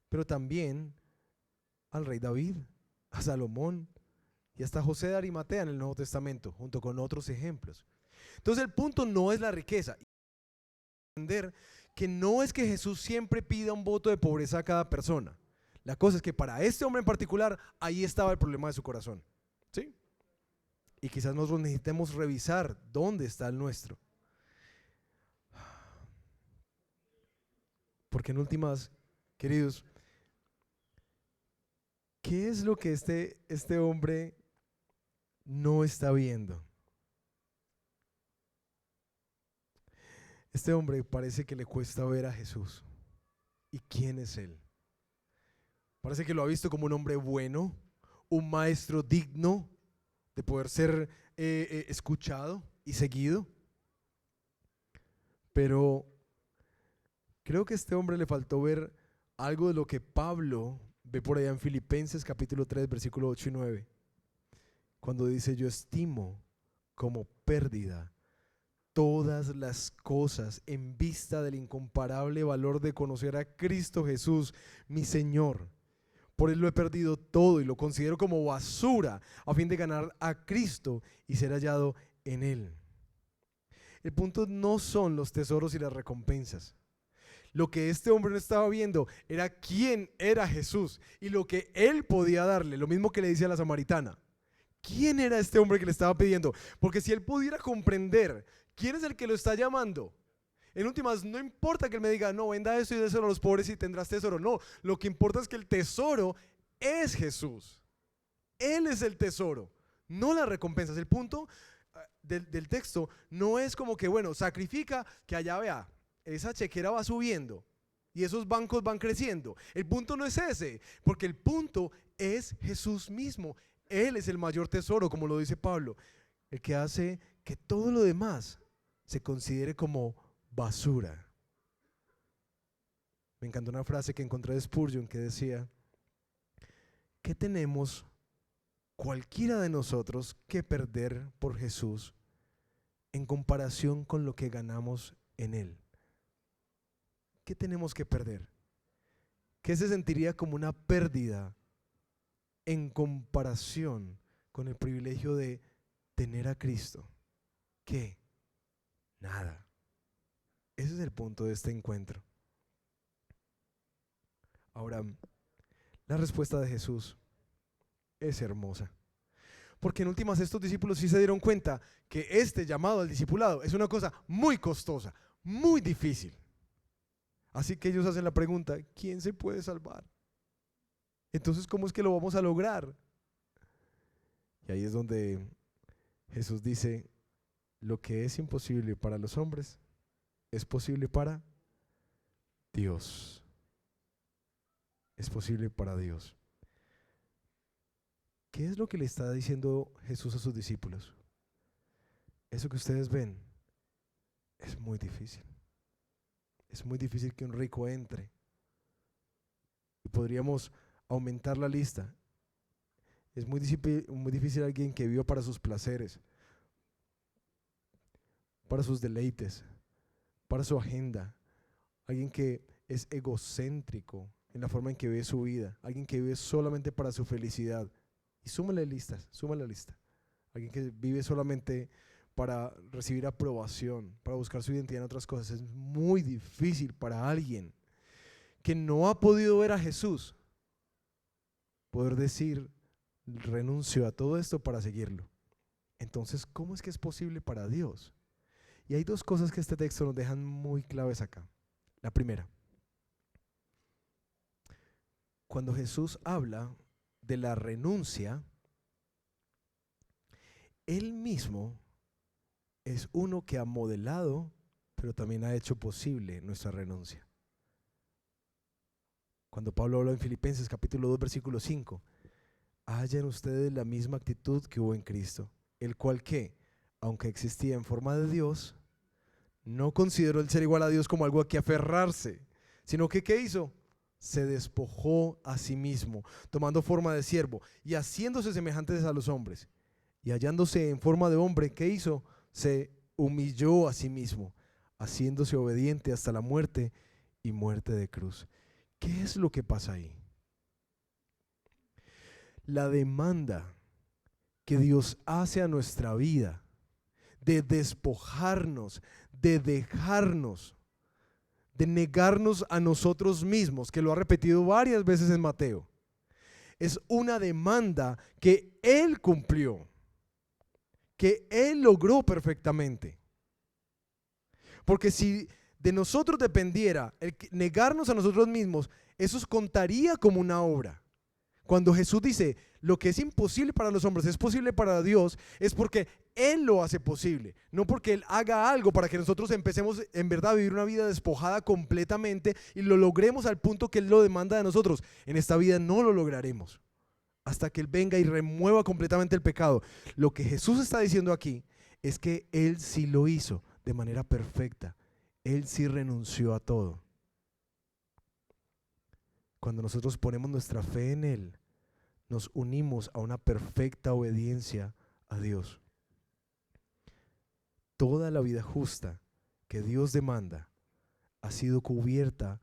Pero también al rey David, a Salomón y hasta José de Arimatea en el Nuevo Testamento, junto con otros ejemplos. Entonces el punto no es la riqueza. Entender que no es que Jesús siempre pida un voto de pobreza a cada persona. La cosa es que para este hombre en particular, ahí estaba el problema de su corazón. ¿Sí? Y quizás nosotros necesitemos revisar dónde está el nuestro. Porque en últimas, queridos, ¿qué es lo que este hombre no está viendo? Este hombre parece que le cuesta ver a Jesús. ¿Y quién es él? Parece que lo ha visto como un hombre bueno, un maestro digno de poder ser escuchado y seguido. Pero creo que a este hombre le faltó ver algo de lo que Pablo ve por allá en Filipenses capítulo 3, versículo 8 y 9. Cuando dice, yo estimo como pérdida todas las cosas en vista del incomparable valor de conocer a Cristo Jesús, mi Señor. Por él lo he perdido todo y lo considero como basura a fin de ganar a Cristo y ser hallado en él. El punto no son los tesoros y las recompensas. Lo que este hombre no estaba viendo era quién era Jesús y lo que él podía darle, lo mismo que le dice a la samaritana. ¿Quién era este hombre que le estaba pidiendo? Porque si él pudiera comprender quién es el que lo está llamando, en últimas no importa que él me diga, no, venda eso y déselo a los pobres y tendrás tesoro. No, lo que importa es que el tesoro es Jesús. Él es el tesoro, no las recompensas. El punto del texto no es como que, bueno, sacrifica que allá vea, esa chequera va subiendo y esos bancos van creciendo. El punto no es ese, porque el punto es Jesús mismo. Él es el mayor tesoro, como lo dice Pablo, el que hace que todo lo demás se considere como basura. Me encantó una frase que encontré de Spurgeon que decía, ¿qué tenemos cualquiera de nosotros que perder por Jesús en comparación con lo que ganamos en Él? ¿Qué tenemos que perder? ¿Qué se sentiría como una pérdida en comparación con el privilegio de tener a Cristo? ¿Qué? Nada. Ese es el punto de este encuentro. Ahora, la respuesta de Jesús es hermosa. Porque en últimas estos discípulos sí se dieron cuenta que este llamado al discipulado es una cosa muy costosa, muy difícil. Así que ellos hacen la pregunta, ¿quién se puede salvar? Entonces, ¿cómo es que lo vamos a lograr? Y ahí es donde Jesús dice, lo que es imposible para los hombres es posible para Dios. Es posible para Dios. ¿Qué es lo que le está diciendo Jesús a sus discípulos? Eso que ustedes ven es muy difícil. Es muy difícil que un rico entre. Y podríamos aumentar la lista. Es muy difícil alguien que viva para sus placeres, para sus deleites, para su agenda. Alguien que es egocéntrico, en la forma en que vive su vida, alguien que vive solamente para su felicidad. Y súmale la lista. Alguien que vive solamente para recibir aprobación, para buscar su identidad en otras cosas. Es muy difícil para alguien que no ha podido ver a Jesús poder decir, renuncio a todo esto para seguirlo. Entonces, ¿cómo es que es posible para Dios? Y hay dos cosas que este texto nos dejan muy claves acá. La primera, cuando Jesús habla de la renuncia, Él mismo es uno que ha modelado, pero también ha hecho posible nuestra renuncia. Cuando Pablo habla en Filipenses capítulo 2 versículo 5, hayan ustedes la misma actitud que hubo en Cristo, el cual que, aunque existía en forma de Dios, no consideró el ser igual a Dios como algo a que aferrarse, sino que ¿qué hizo? Se despojó a sí mismo, tomando forma de siervo y haciéndose semejantes a los hombres. Y hallándose en forma de hombre, ¿qué hizo? Se humilló a sí mismo, haciéndose obediente hasta la muerte y muerte de cruz. ¿Qué es lo que pasa ahí? La demanda que Dios hace a nuestra vida de despojarnos, de dejarnos, de negarnos a nosotros mismos, que lo ha repetido varias veces en Mateo, es una demanda que Él cumplió, que Él logró perfectamente. Porque si de nosotros dependiera el negarnos a nosotros mismos, eso contaría como una obra. Cuando Jesús dice, lo que es imposible para los hombres es posible para Dios, es porque Él lo hace posible, no porque Él haga algo para que nosotros empecemos en verdad a vivir una vida despojada completamente y lo logremos al punto que Él lo demanda de nosotros. En esta vida no lo lograremos hasta que Él venga y remueva completamente el pecado. Lo que Jesús está diciendo aquí es que Él sí lo hizo de manera perfecta. Él sí renunció a todo. Cuando nosotros ponemos nuestra fe en Él, nos unimos a una perfecta obediencia a Dios. Toda la vida justa que Dios demanda ha sido cubierta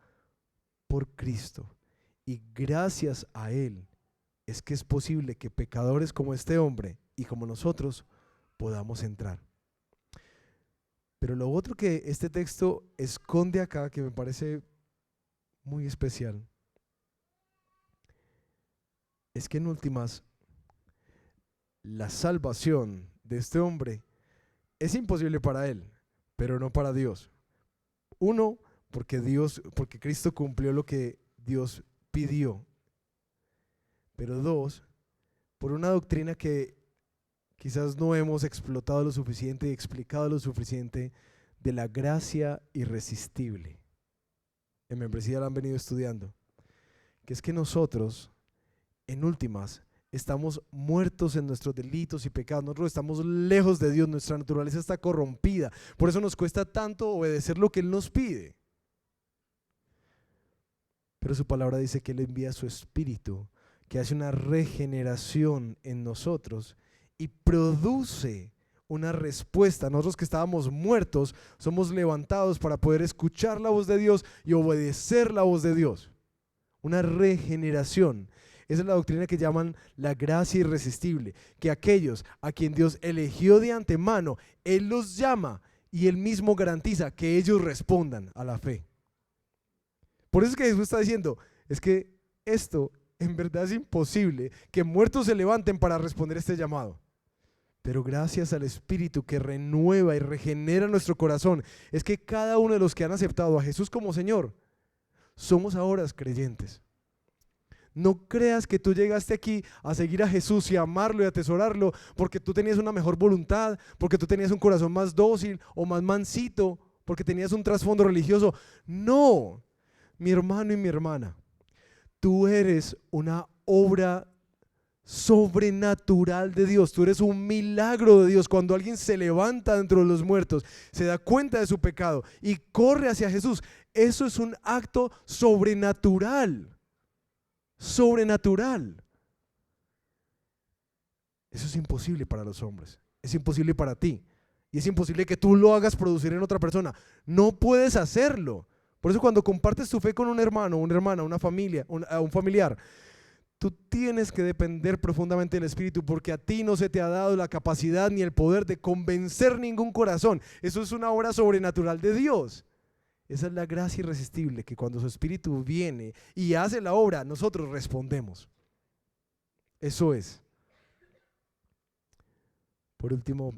por Cristo, y gracias a Él es que es posible que pecadores como este hombre y como nosotros podamos entrar. Pero lo otro que este texto esconde acá, que me parece muy especial, es que en últimas la salvación de este hombre es imposible para él, pero no para Dios. Uno, porque Cristo cumplió lo que Dios pidió. Pero dos, por una doctrina que quizás no hemos explotado lo suficiente y explicado lo suficiente, de la gracia irresistible. En membresía la han venido estudiando, que es que nosotros, en últimas, estamos muertos en nuestros delitos y pecados. Nosotros estamos lejos de Dios, nuestra naturaleza está corrompida. Por eso nos cuesta tanto obedecer lo que Él nos pide. Pero su palabra dice que Él envía su Espíritu, que hace una regeneración en nosotros y produce una respuesta. Nosotros que estábamos muertos, somos levantados para poder escuchar la voz de Dios y obedecer la voz de Dios. Una regeneración. Esa es la doctrina que llaman la gracia irresistible, que aquellos a quien Dios eligió de antemano, Él los llama y Él mismo garantiza que ellos respondan a la fe. Por eso es que Jesús está diciendo, es que esto en verdad es imposible, que muertos se levanten para responder este llamado. Pero gracias al Espíritu que renueva y regenera nuestro corazón, es que cada uno de los que han aceptado a Jesús como Señor, somos ahora creyentes. No creas que tú llegaste aquí a seguir a Jesús y a amarlo y a atesorarlo porque tú tenías una mejor voluntad, porque tú tenías un corazón más dócil o más mansito, porque tenías un trasfondo religioso. No, mi hermano y mi hermana, tú eres una obra sobrenatural de Dios, tú eres un milagro de Dios. Cuando alguien se levanta dentro de los muertos, se da cuenta de su pecado y corre hacia Jesús, eso es un acto sobrenatural. Sobrenatural. Eso es imposible para los hombres, es imposible para ti y es imposible que tú lo hagas producir en otra persona. No puedes hacerlo Por eso cuando compartes tu fe con un hermano, una hermana, una familia, un familiar, tú tienes que depender profundamente del Espíritu, porque a ti no se te ha dado la capacidad ni el poder de convencer ningún corazón. Eso es una obra sobrenatural de Dios. Esa es la gracia irresistible, que cuando su Espíritu viene y hace la obra, nosotros respondemos. Eso es. Por último,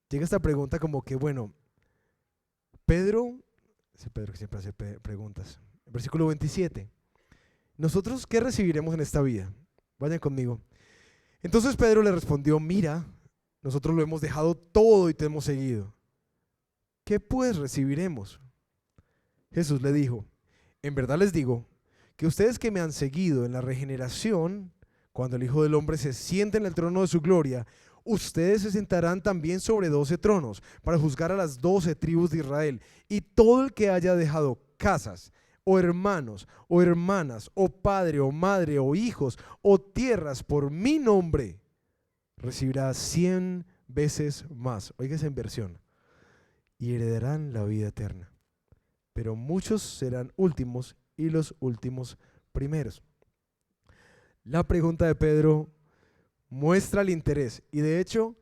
llega esta pregunta como que, bueno, Pedro que siempre hace preguntas. Versículo 27. ¿Nosotros qué recibiremos en esta vida? Vayan conmigo. Entonces Pedro le respondió, mira, nosotros lo hemos dejado todo y te hemos seguido. ¿Qué pues recibiremos? Jesús le dijo, en verdad les digo que ustedes que me han seguido en la regeneración, cuando el Hijo del Hombre se siente en el trono de su gloria, ustedes se sentarán también sobre 12 tronos para juzgar a las 12 tribus de Israel. Y todo el que haya dejado casas, o hermanos, o hermanas, o padre, o madre, o hijos, o tierras por mi nombre, recibirá 100 veces más. Oiga esa inversión. Y heredarán la vida eterna. Pero muchos serán últimos y los últimos primeros. La pregunta de Pedro muestra el interés, y de hecho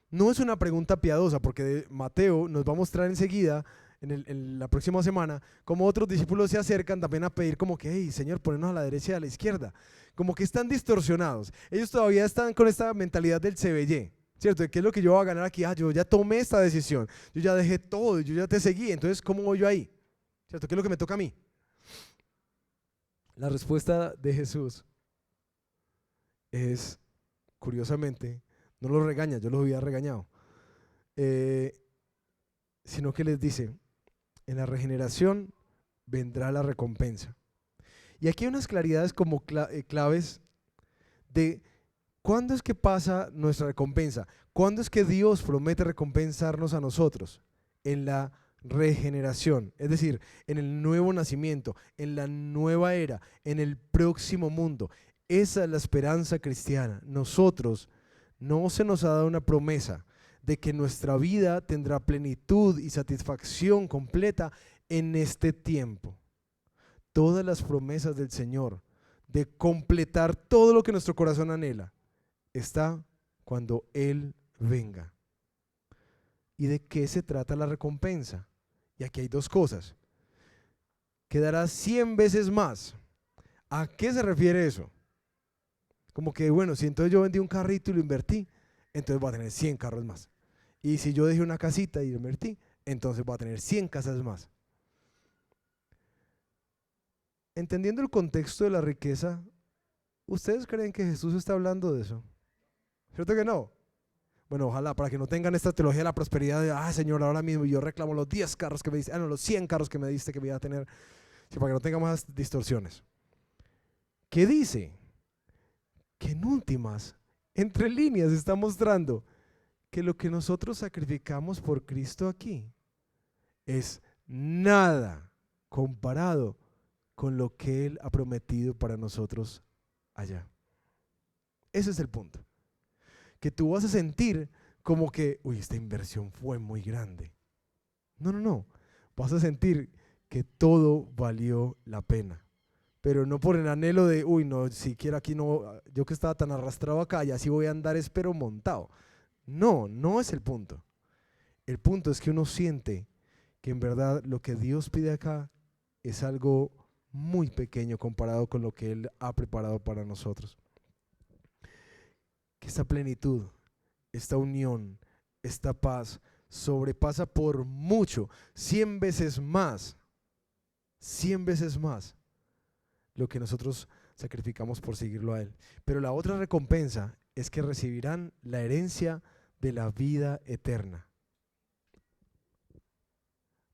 no es una pregunta piadosa, porque Mateo nos va a mostrar enseguida en la próxima semana como otros discípulos se acercan también a pedir como que, hey, Señor, ponernos a la derecha y a la izquierda, como que están distorsionados. Ellos todavía están con esta mentalidad del CBY, ¿cierto? ¿De qué es lo que yo voy a ganar aquí? Yo ya tomé esta decisión, yo ya dejé todo, yo ya te seguí, entonces ¿cómo voy yo ahí? ¿Cierto? ¿Qué es lo que me toca a mí? La respuesta de Jesús es, curiosamente, no los regaña, yo los había regañado, sino que les dice, en la regeneración vendrá la recompensa. Y aquí hay unas claridades como claves de cuándo es que pasa nuestra recompensa, cuándo es que Dios promete recompensarnos a nosotros. En la regeneración, es decir, en el nuevo nacimiento, en la nueva era, en el próximo mundo. Esa es la esperanza cristiana. Nosotros no se nos ha dado una promesa de que nuestra vida tendrá plenitud y satisfacción completa en este tiempo. Todas las promesas del Señor de completar todo lo que nuestro corazón anhela está cuando Él venga. ¿Y de qué se trata la recompensa? Y aquí hay dos cosas. Quedará 100 veces más. ¿A qué se refiere eso? Como que, bueno, si entonces yo vendí un carrito y lo invertí, entonces voy a tener 100 carros más. Y si yo dejé una casita y lo invertí, entonces voy a tener 100 casas más. Entendiendo el contexto de la riqueza, ¿ustedes creen que Jesús está hablando de eso? ¿Cierto que no? Bueno, ojalá, para que no tengan esta teología de la prosperidad de, Señor, ahora mismo yo reclamo los 10 carros que me diste, no, los 100 carros que me diste que voy a tener, sí, para que no tenga más distorsiones. ¿Qué dice? Que en últimas, entre líneas, está mostrando que lo que nosotros sacrificamos por Cristo aquí es nada comparado con lo que Él ha prometido para nosotros allá. Ese es el punto. Que tú vas a sentir como que, esta inversión fue muy grande. No. Vas a sentir que todo valió la pena. Pero no por el anhelo de, no, siquiera aquí no, yo que estaba tan arrastrado acá, y así voy a andar, espero montado. No es el punto. El punto es que uno siente que en verdad lo que Dios pide acá es algo muy pequeño comparado con lo que Él ha preparado para nosotros. Que esta plenitud, esta unión, esta paz sobrepasa por mucho, 100 veces más lo que nosotros sacrificamos por seguirlo a Él. Pero la otra recompensa es que recibirán la herencia de la vida eterna.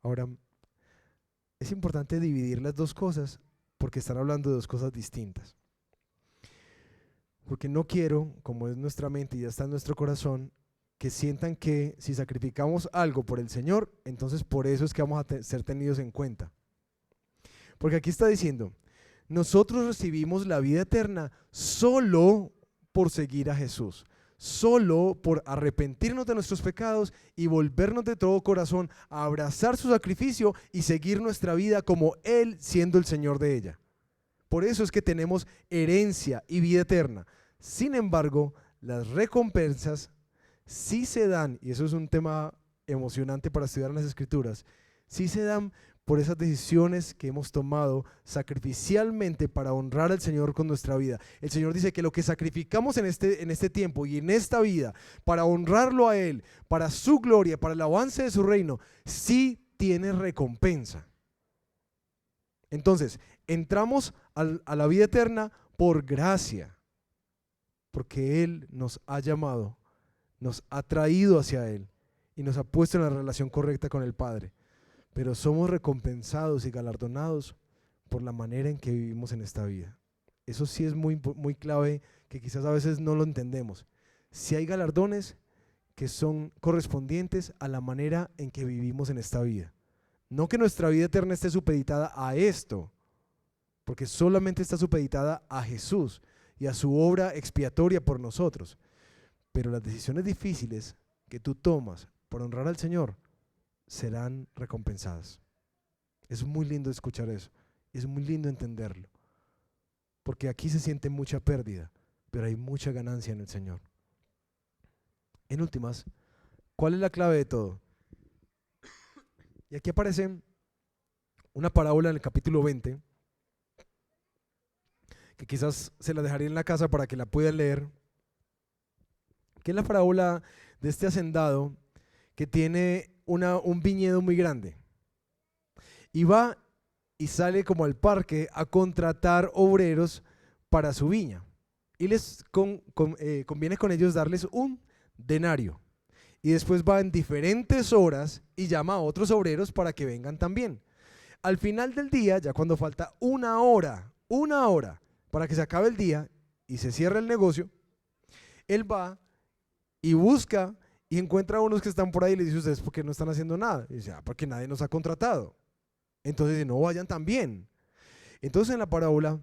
Ahora, es importante dividir las dos cosas porque están hablando de dos cosas distintas. Porque no quiero, como es nuestra mente y ya está en nuestro corazón, que sientan que si sacrificamos algo por el Señor, entonces por eso es que vamos a ser tenidos en cuenta. Porque aquí está diciendo, nosotros recibimos la vida eterna solo por seguir a Jesús, solo por arrepentirnos de nuestros pecados y volvernos de todo corazón a abrazar su sacrificio y seguir nuestra vida como Él siendo el Señor de ella. Por eso es que tenemos herencia y vida eterna. Sin embargo, las recompensas sí se dan, y eso es un tema emocionante para estudiar en las Escrituras, sí se dan por esas decisiones que hemos tomado sacrificialmente para honrar al Señor con nuestra vida. El Señor dice que lo que sacrificamos en este tiempo y en esta vida para honrarlo a Él, para su gloria, para el avance de su reino, sí tiene recompensa. Entonces, entramos a la vida eterna por gracia, porque Él nos ha llamado, nos ha traído hacia Él y nos ha puesto en la relación correcta con el Padre. Pero somos recompensados y galardonados por la manera en que vivimos en esta vida. Eso sí es muy, muy clave, que quizás a veces no lo entendemos. Si hay galardones que son correspondientes a la manera en que vivimos en esta vida. No que nuestra vida eterna esté supeditada a esto, porque solamente está supeditada a Jesús y a su obra expiatoria por nosotros. Pero las decisiones difíciles que tú tomas por honrar al Señor serán recompensadas. Es muy lindo escuchar eso, es muy lindo entenderlo, porque aquí se siente mucha pérdida, pero hay mucha ganancia en el Señor. En últimas, ¿cuál es la clave de todo? Y aquí aparece una parábola en el capítulo 20, que quizás se la dejaré en la casa para que la puedan leer, que es la parábola de este hacendado que tiene un viñedo muy grande y va y sale como al parque a contratar obreros para su viña, y les conviene con ellos darles un denario, y después va en diferentes horas y llama a otros obreros para que vengan también. Al final del día, ya cuando falta una hora para que se acabe el día y se cierre el negocio, él va y busca y encuentra a unos que están por ahí y les dice: ¿ustedes por qué no están haciendo nada? Y dice: porque nadie nos ha contratado. Entonces no vayan también. Entonces en la parábola,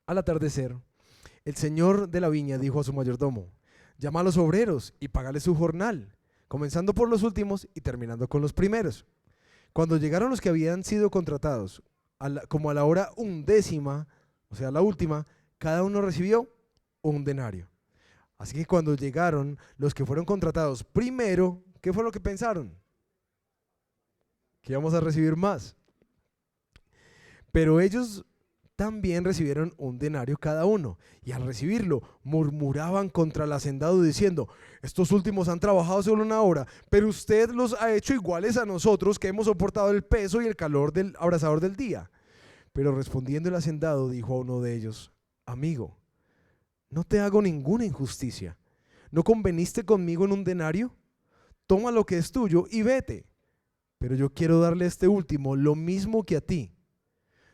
al atardecer, el señor de la viña dijo a su mayordomo: llama a los obreros y págales su jornal, comenzando por los últimos y terminando con los primeros. Cuando llegaron los que habían sido contratados, como a la hora 11ª, o sea la última, cada uno recibió un denario. Así que cuando llegaron los que fueron contratados primero, ¿qué fue lo que pensaron? Que íbamos a recibir más. Pero ellos también recibieron un denario cada uno, y al recibirlo murmuraban contra el hacendado diciendo: estos últimos han trabajado solo una hora, pero usted los ha hecho iguales a nosotros, que hemos soportado el peso y el calor del abrasador del día. Pero respondiendo el hacendado dijo a uno de ellos: amigo, no te hago ninguna injusticia. ¿No conveniste conmigo en un denario? Toma lo que es tuyo y vete. Pero yo quiero darle a este último lo mismo que a ti.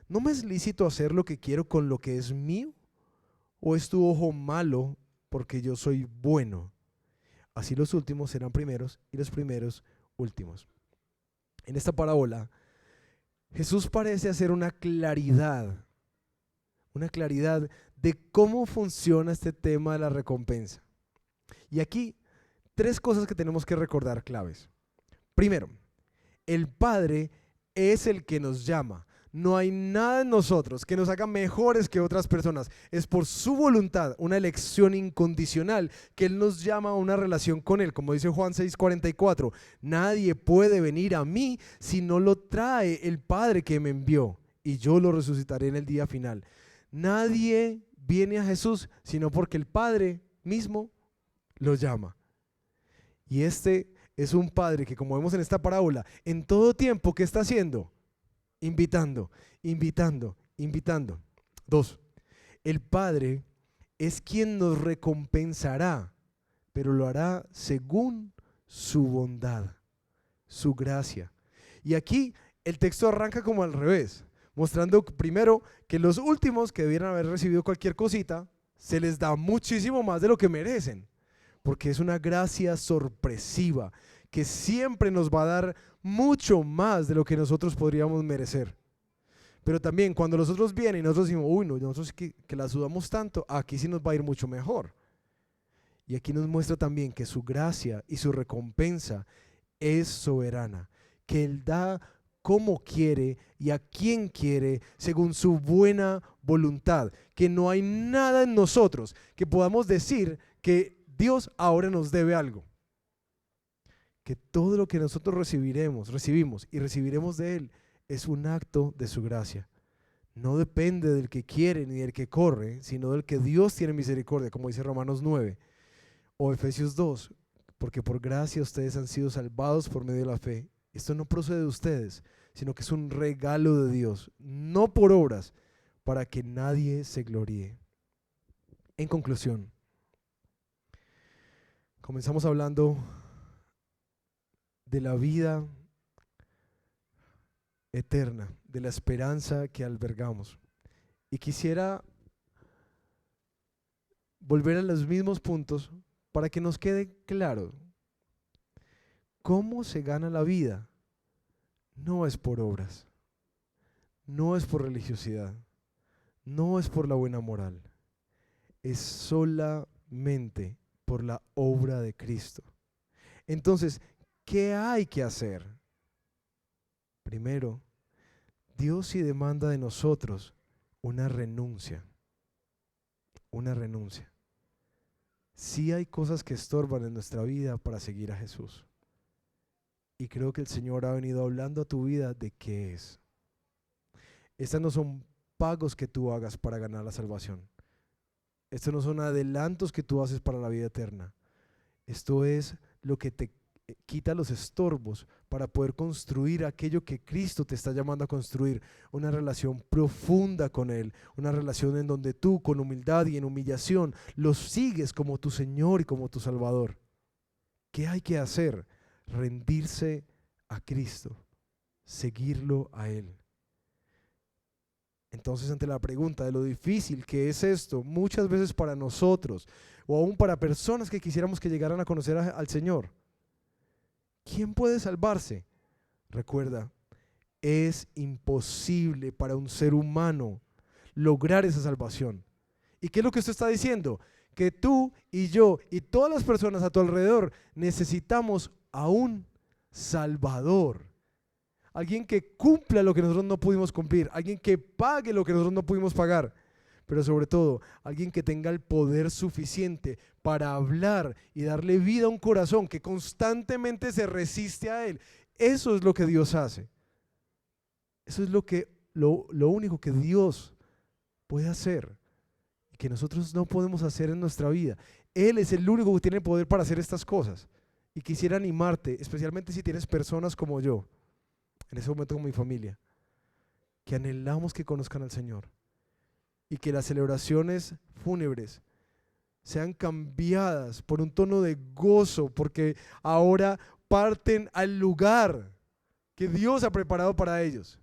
¿No me es lícito hacer lo que quiero con lo que es mío? ¿O es tu ojo malo porque yo soy bueno? Así los últimos serán primeros y los primeros últimos. En esta parábola, Jesús parece hacer una claridad de cómo funciona este tema de la recompensa. Y aquí, 3 cosas que tenemos que recordar claves. Primero, el Padre es el que nos llama. No hay nada en nosotros que nos haga mejores que otras personas. Es por su voluntad, una elección incondicional, que Él nos llama a una relación con Él. Como dice Juan 6:44, nadie puede venir a mí si no lo trae el Padre que me envió, y yo lo resucitaré en el día final. Nadie viene a Jesús sino porque el Padre mismo lo llama. Y este es un Padre que, como vemos en esta parábola, en todo tiempo, ¿qué está haciendo? Invitando, invitando, invitando. 2, el Padre es quien nos recompensará, pero lo hará según su bondad, su gracia. Y aquí el texto arranca como al revés, mostrando primero que los últimos, que debieran haber recibido cualquier cosita, se les da muchísimo más de lo que merecen, porque es una gracia sorpresiva que siempre nos va a dar mucho más de lo que nosotros podríamos merecer. Pero también cuando los otros vienen y nosotros decimos: uy, no, nosotros que la sudamos tanto, aquí sí nos va a ir mucho mejor. Y aquí nos muestra también que su gracia y su recompensa es soberana, que Él da como quiere y a quien quiere según su buena voluntad, que no hay nada en nosotros que podamos decir que Dios ahora nos debe algo, que todo lo que nosotros recibimos y recibiremos de Él es un acto de su gracia. No depende del que quiere ni del que corre, sino del que Dios tiene misericordia, como dice Romanos 9 o Efesios 2, porque por gracia ustedes han sido salvados por medio de la fe. Esto no procede de ustedes, sino que es un regalo de Dios, no por obras, para que nadie se gloríe. En conclusión, comenzamos hablando de la vida eterna, de la esperanza que albergamos. Y quisiera volver a los mismos puntos para que nos quede claro. ¿Cómo se gana la vida? No es por obras, no es por religiosidad, no es por la buena moral, es solamente por la obra de Cristo. Entonces, ¿qué hay que hacer? Primero, Dios sí demanda de nosotros una renuncia. Una renuncia. Sí hay cosas que estorban en nuestra vida para seguir a Jesús. Y creo que el Señor ha venido hablando a tu vida de qué es. Estas no son pagos que tú hagas para ganar la salvación. Estos no son adelantos que tú haces para la vida eterna. Esto es lo que te quita los estorbos para poder construir aquello que Cristo te está llamando a construir, una relación profunda con Él, una relación en donde tú con humildad y en humillación lo sigues como tu Señor y como tu Salvador. ¿Qué hay que hacer? Rendirse a Cristo, seguirlo a Él. Entonces, ante la pregunta de lo difícil que es esto, muchas veces para nosotros o aún para personas que quisiéramos que llegaran a conocer al Señor, ¿quién puede salvarse? Recuerda, es imposible para un ser humano lograr esa salvación. ¿Y qué es lo que usted está diciendo? Que tú y yo y todas las personas a tu alrededor necesitamos a un Salvador. Alguien que cumpla lo que nosotros no pudimos cumplir, alguien que pague lo que nosotros no pudimos pagar, pero sobre todo, alguien que tenga el poder suficiente para hablar y darle vida a un corazón que constantemente se resiste a Él. Eso es lo que Dios hace. Eso es lo único que Dios puede hacer y que nosotros no podemos hacer en nuestra vida. Él es el único que tiene poder para hacer estas cosas. Y quisiera animarte, especialmente si tienes personas como yo, en ese momento con mi familia, que anhelamos que conozcan al Señor y que las celebraciones fúnebres sean cambiadas por un tono de gozo, porque ahora parten al lugar que Dios ha preparado para ellos.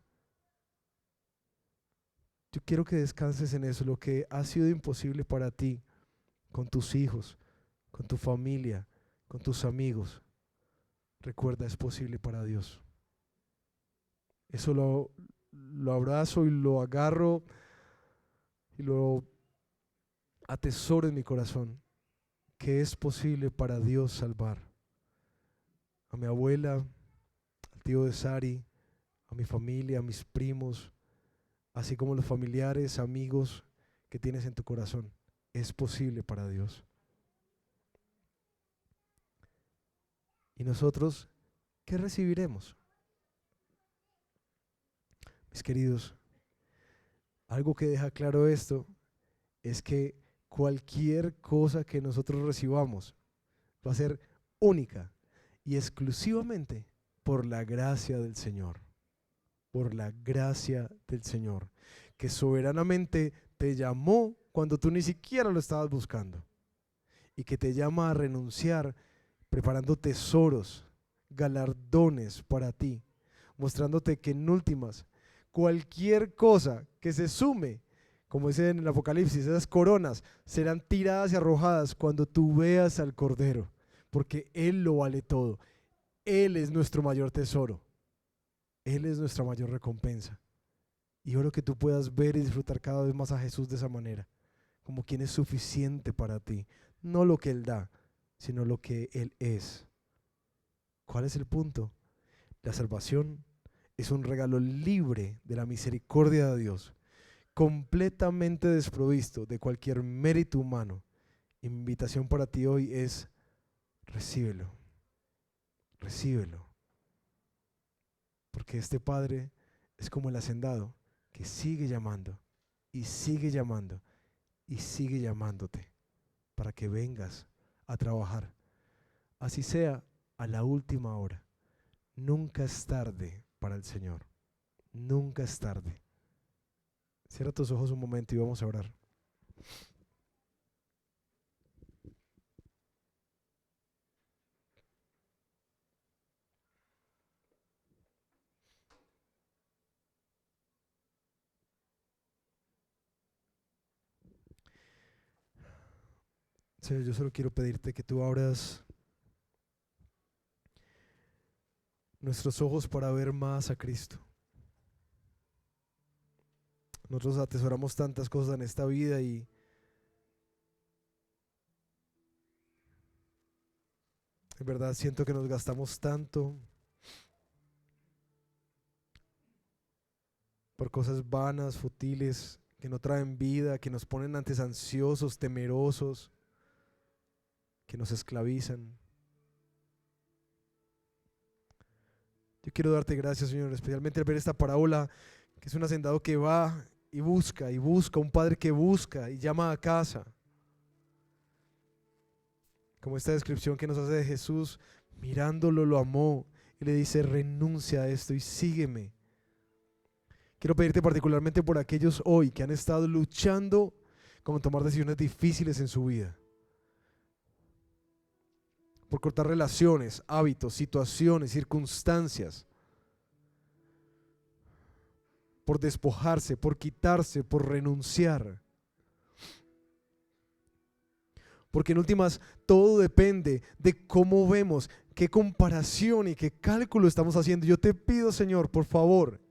Yo quiero que descanses en eso, lo que ha sido imposible para ti, con tus hijos, con tu familia, con tus amigos. Recuerda, es posible para Dios. Eso lo abrazo y lo agarro y lo atesoro en mi corazón, que es posible para Dios salvar a mi abuela, al tío de Sari, a mi familia, a mis primos, así como los familiares, amigos que tienes en tu corazón. Es posible para Dios. ¿Y nosotros qué recibiremos? Mis queridos, algo que deja claro esto es que cualquier cosa que nosotros recibamos va a ser única y exclusivamente por la gracia del Señor. Por la gracia del Señor, que soberanamente te llamó cuando tú ni siquiera lo estabas buscando y que te llama a renunciar preparando tesoros, galardones para ti, mostrándote que en últimas cualquier cosa que se sume, como dice en el Apocalipsis, esas coronas serán tiradas y arrojadas cuando tú veas al Cordero, porque Él lo vale todo. Él es nuestro mayor tesoro. Él es nuestra mayor recompensa. Y oro que tú puedas ver y disfrutar cada vez más a Jesús de esa manera, como quien es suficiente para ti. No lo que Él da, sino lo que Él es. ¿Cuál es el punto? La salvación es un regalo libre de la misericordia de Dios, completamente desprovisto de cualquier mérito humano. Y mi invitación para ti hoy es: recíbelo, recíbelo. Porque este Padre es como el hacendado que sigue llamando y sigue llamando y sigue llamándote para que vengas a trabajar. Así sea a la última hora. Nunca es tarde para el Señor. Nunca es tarde. Cierra tus ojos un momento y vamos a orar. Señor, yo solo quiero pedirte que tú abras nuestros ojos para ver más a Cristo. Nosotros atesoramos tantas cosas en esta vida y en verdad siento que nos gastamos tanto por cosas vanas, futiles, que no traen vida, que nos ponen antes ansiosos, temerosos, que nos esclavizan. Yo quiero darte gracias, Señor, especialmente al ver esta parábola, que es un hacendado que va y busca, un padre que busca y llama a casa. Como esta descripción que nos hace de Jesús, mirándolo lo amó y le dice: renuncia a esto y sígueme. Quiero pedirte particularmente por aquellos hoy que han estado luchando con tomar decisiones difíciles en su vida, por cortar relaciones, hábitos, situaciones, circunstancias, por despojarse, por quitarse, por renunciar. Porque en últimas todo depende de cómo vemos, qué comparación y qué cálculo estamos haciendo. Yo te pido, Señor, por favor,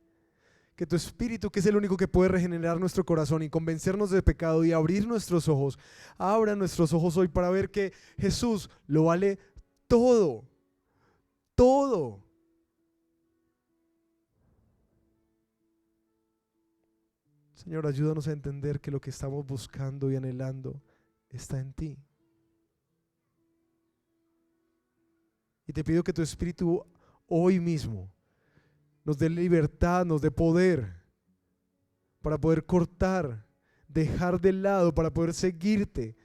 que tu Espíritu, que es el único que puede regenerar nuestro corazón y convencernos de pecado y abrir nuestros ojos, abra nuestros ojos hoy para ver que Jesús lo vale todo, todo. Señor, ayúdanos a entender que lo que estamos buscando y anhelando está en ti. Y te pido que tu Espíritu hoy mismo nos dé libertad, nos dé poder para poder cortar, dejar de lado, para poder seguirte,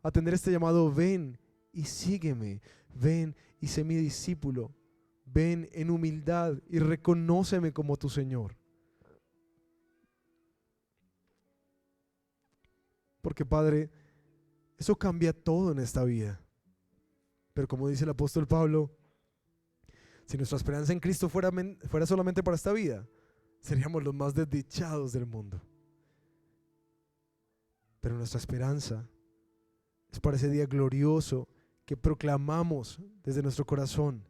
atender este llamado: ven y sígueme, ven y sé mi discípulo, ven en humildad y reconóceme como tu Señor. Porque, Padre, eso cambia todo en esta vida. Pero como dice el apóstol Pablo, si nuestra esperanza en Cristo fuera solamente para esta vida, seríamos los más desdichados del mundo. Pero nuestra esperanza es para ese día glorioso que proclamamos desde nuestro corazón,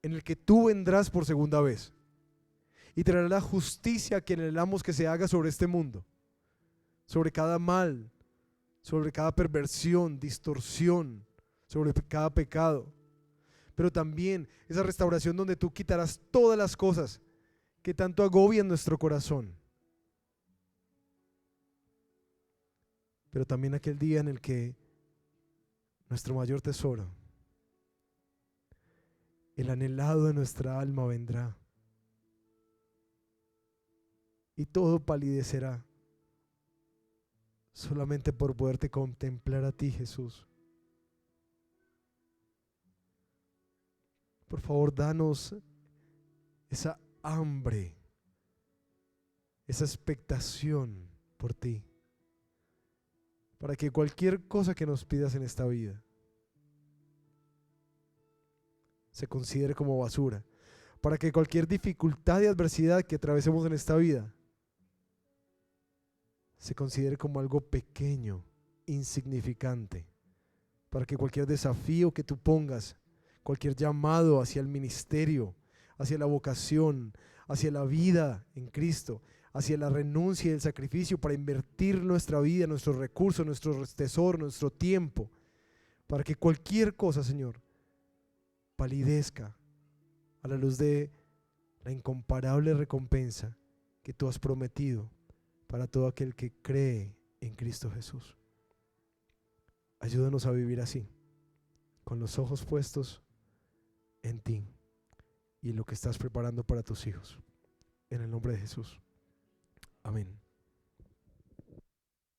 en el que tú vendrás por segunda vez y traerás la justicia que anhelamos que se haga sobre este mundo, sobre cada mal, sobre cada perversión, distorsión, sobre cada pecado. Pero también esa restauración donde tú quitarás todas las cosas que tanto agobian nuestro corazón. Pero también aquel día en el que nuestro mayor tesoro, el anhelado de nuestra alma, vendrá y todo palidecerá solamente por poderte contemplar a ti, Jesús. Por favor, danos esa hambre, esa expectación por ti, para que cualquier cosa que nos pidas en esta vida se considere como basura, para que cualquier dificultad y adversidad que atravesemos en esta vida se considere como algo pequeño, insignificante, para que cualquier desafío que tú pongas, cualquier llamado hacia el ministerio, hacia la vocación, hacia la vida en Cristo, hacia la renuncia y el sacrificio para invertir nuestra vida, nuestros recursos, nuestro tesoro, nuestro tiempo, para que cualquier cosa, Señor, palidezca a la luz de la incomparable recompensa que tú has prometido para todo aquel que cree en Cristo Jesús. Ayúdanos a vivir así, con los ojos puestos en ti y en lo que estás preparando para tus hijos. En el nombre de Jesús. Amén.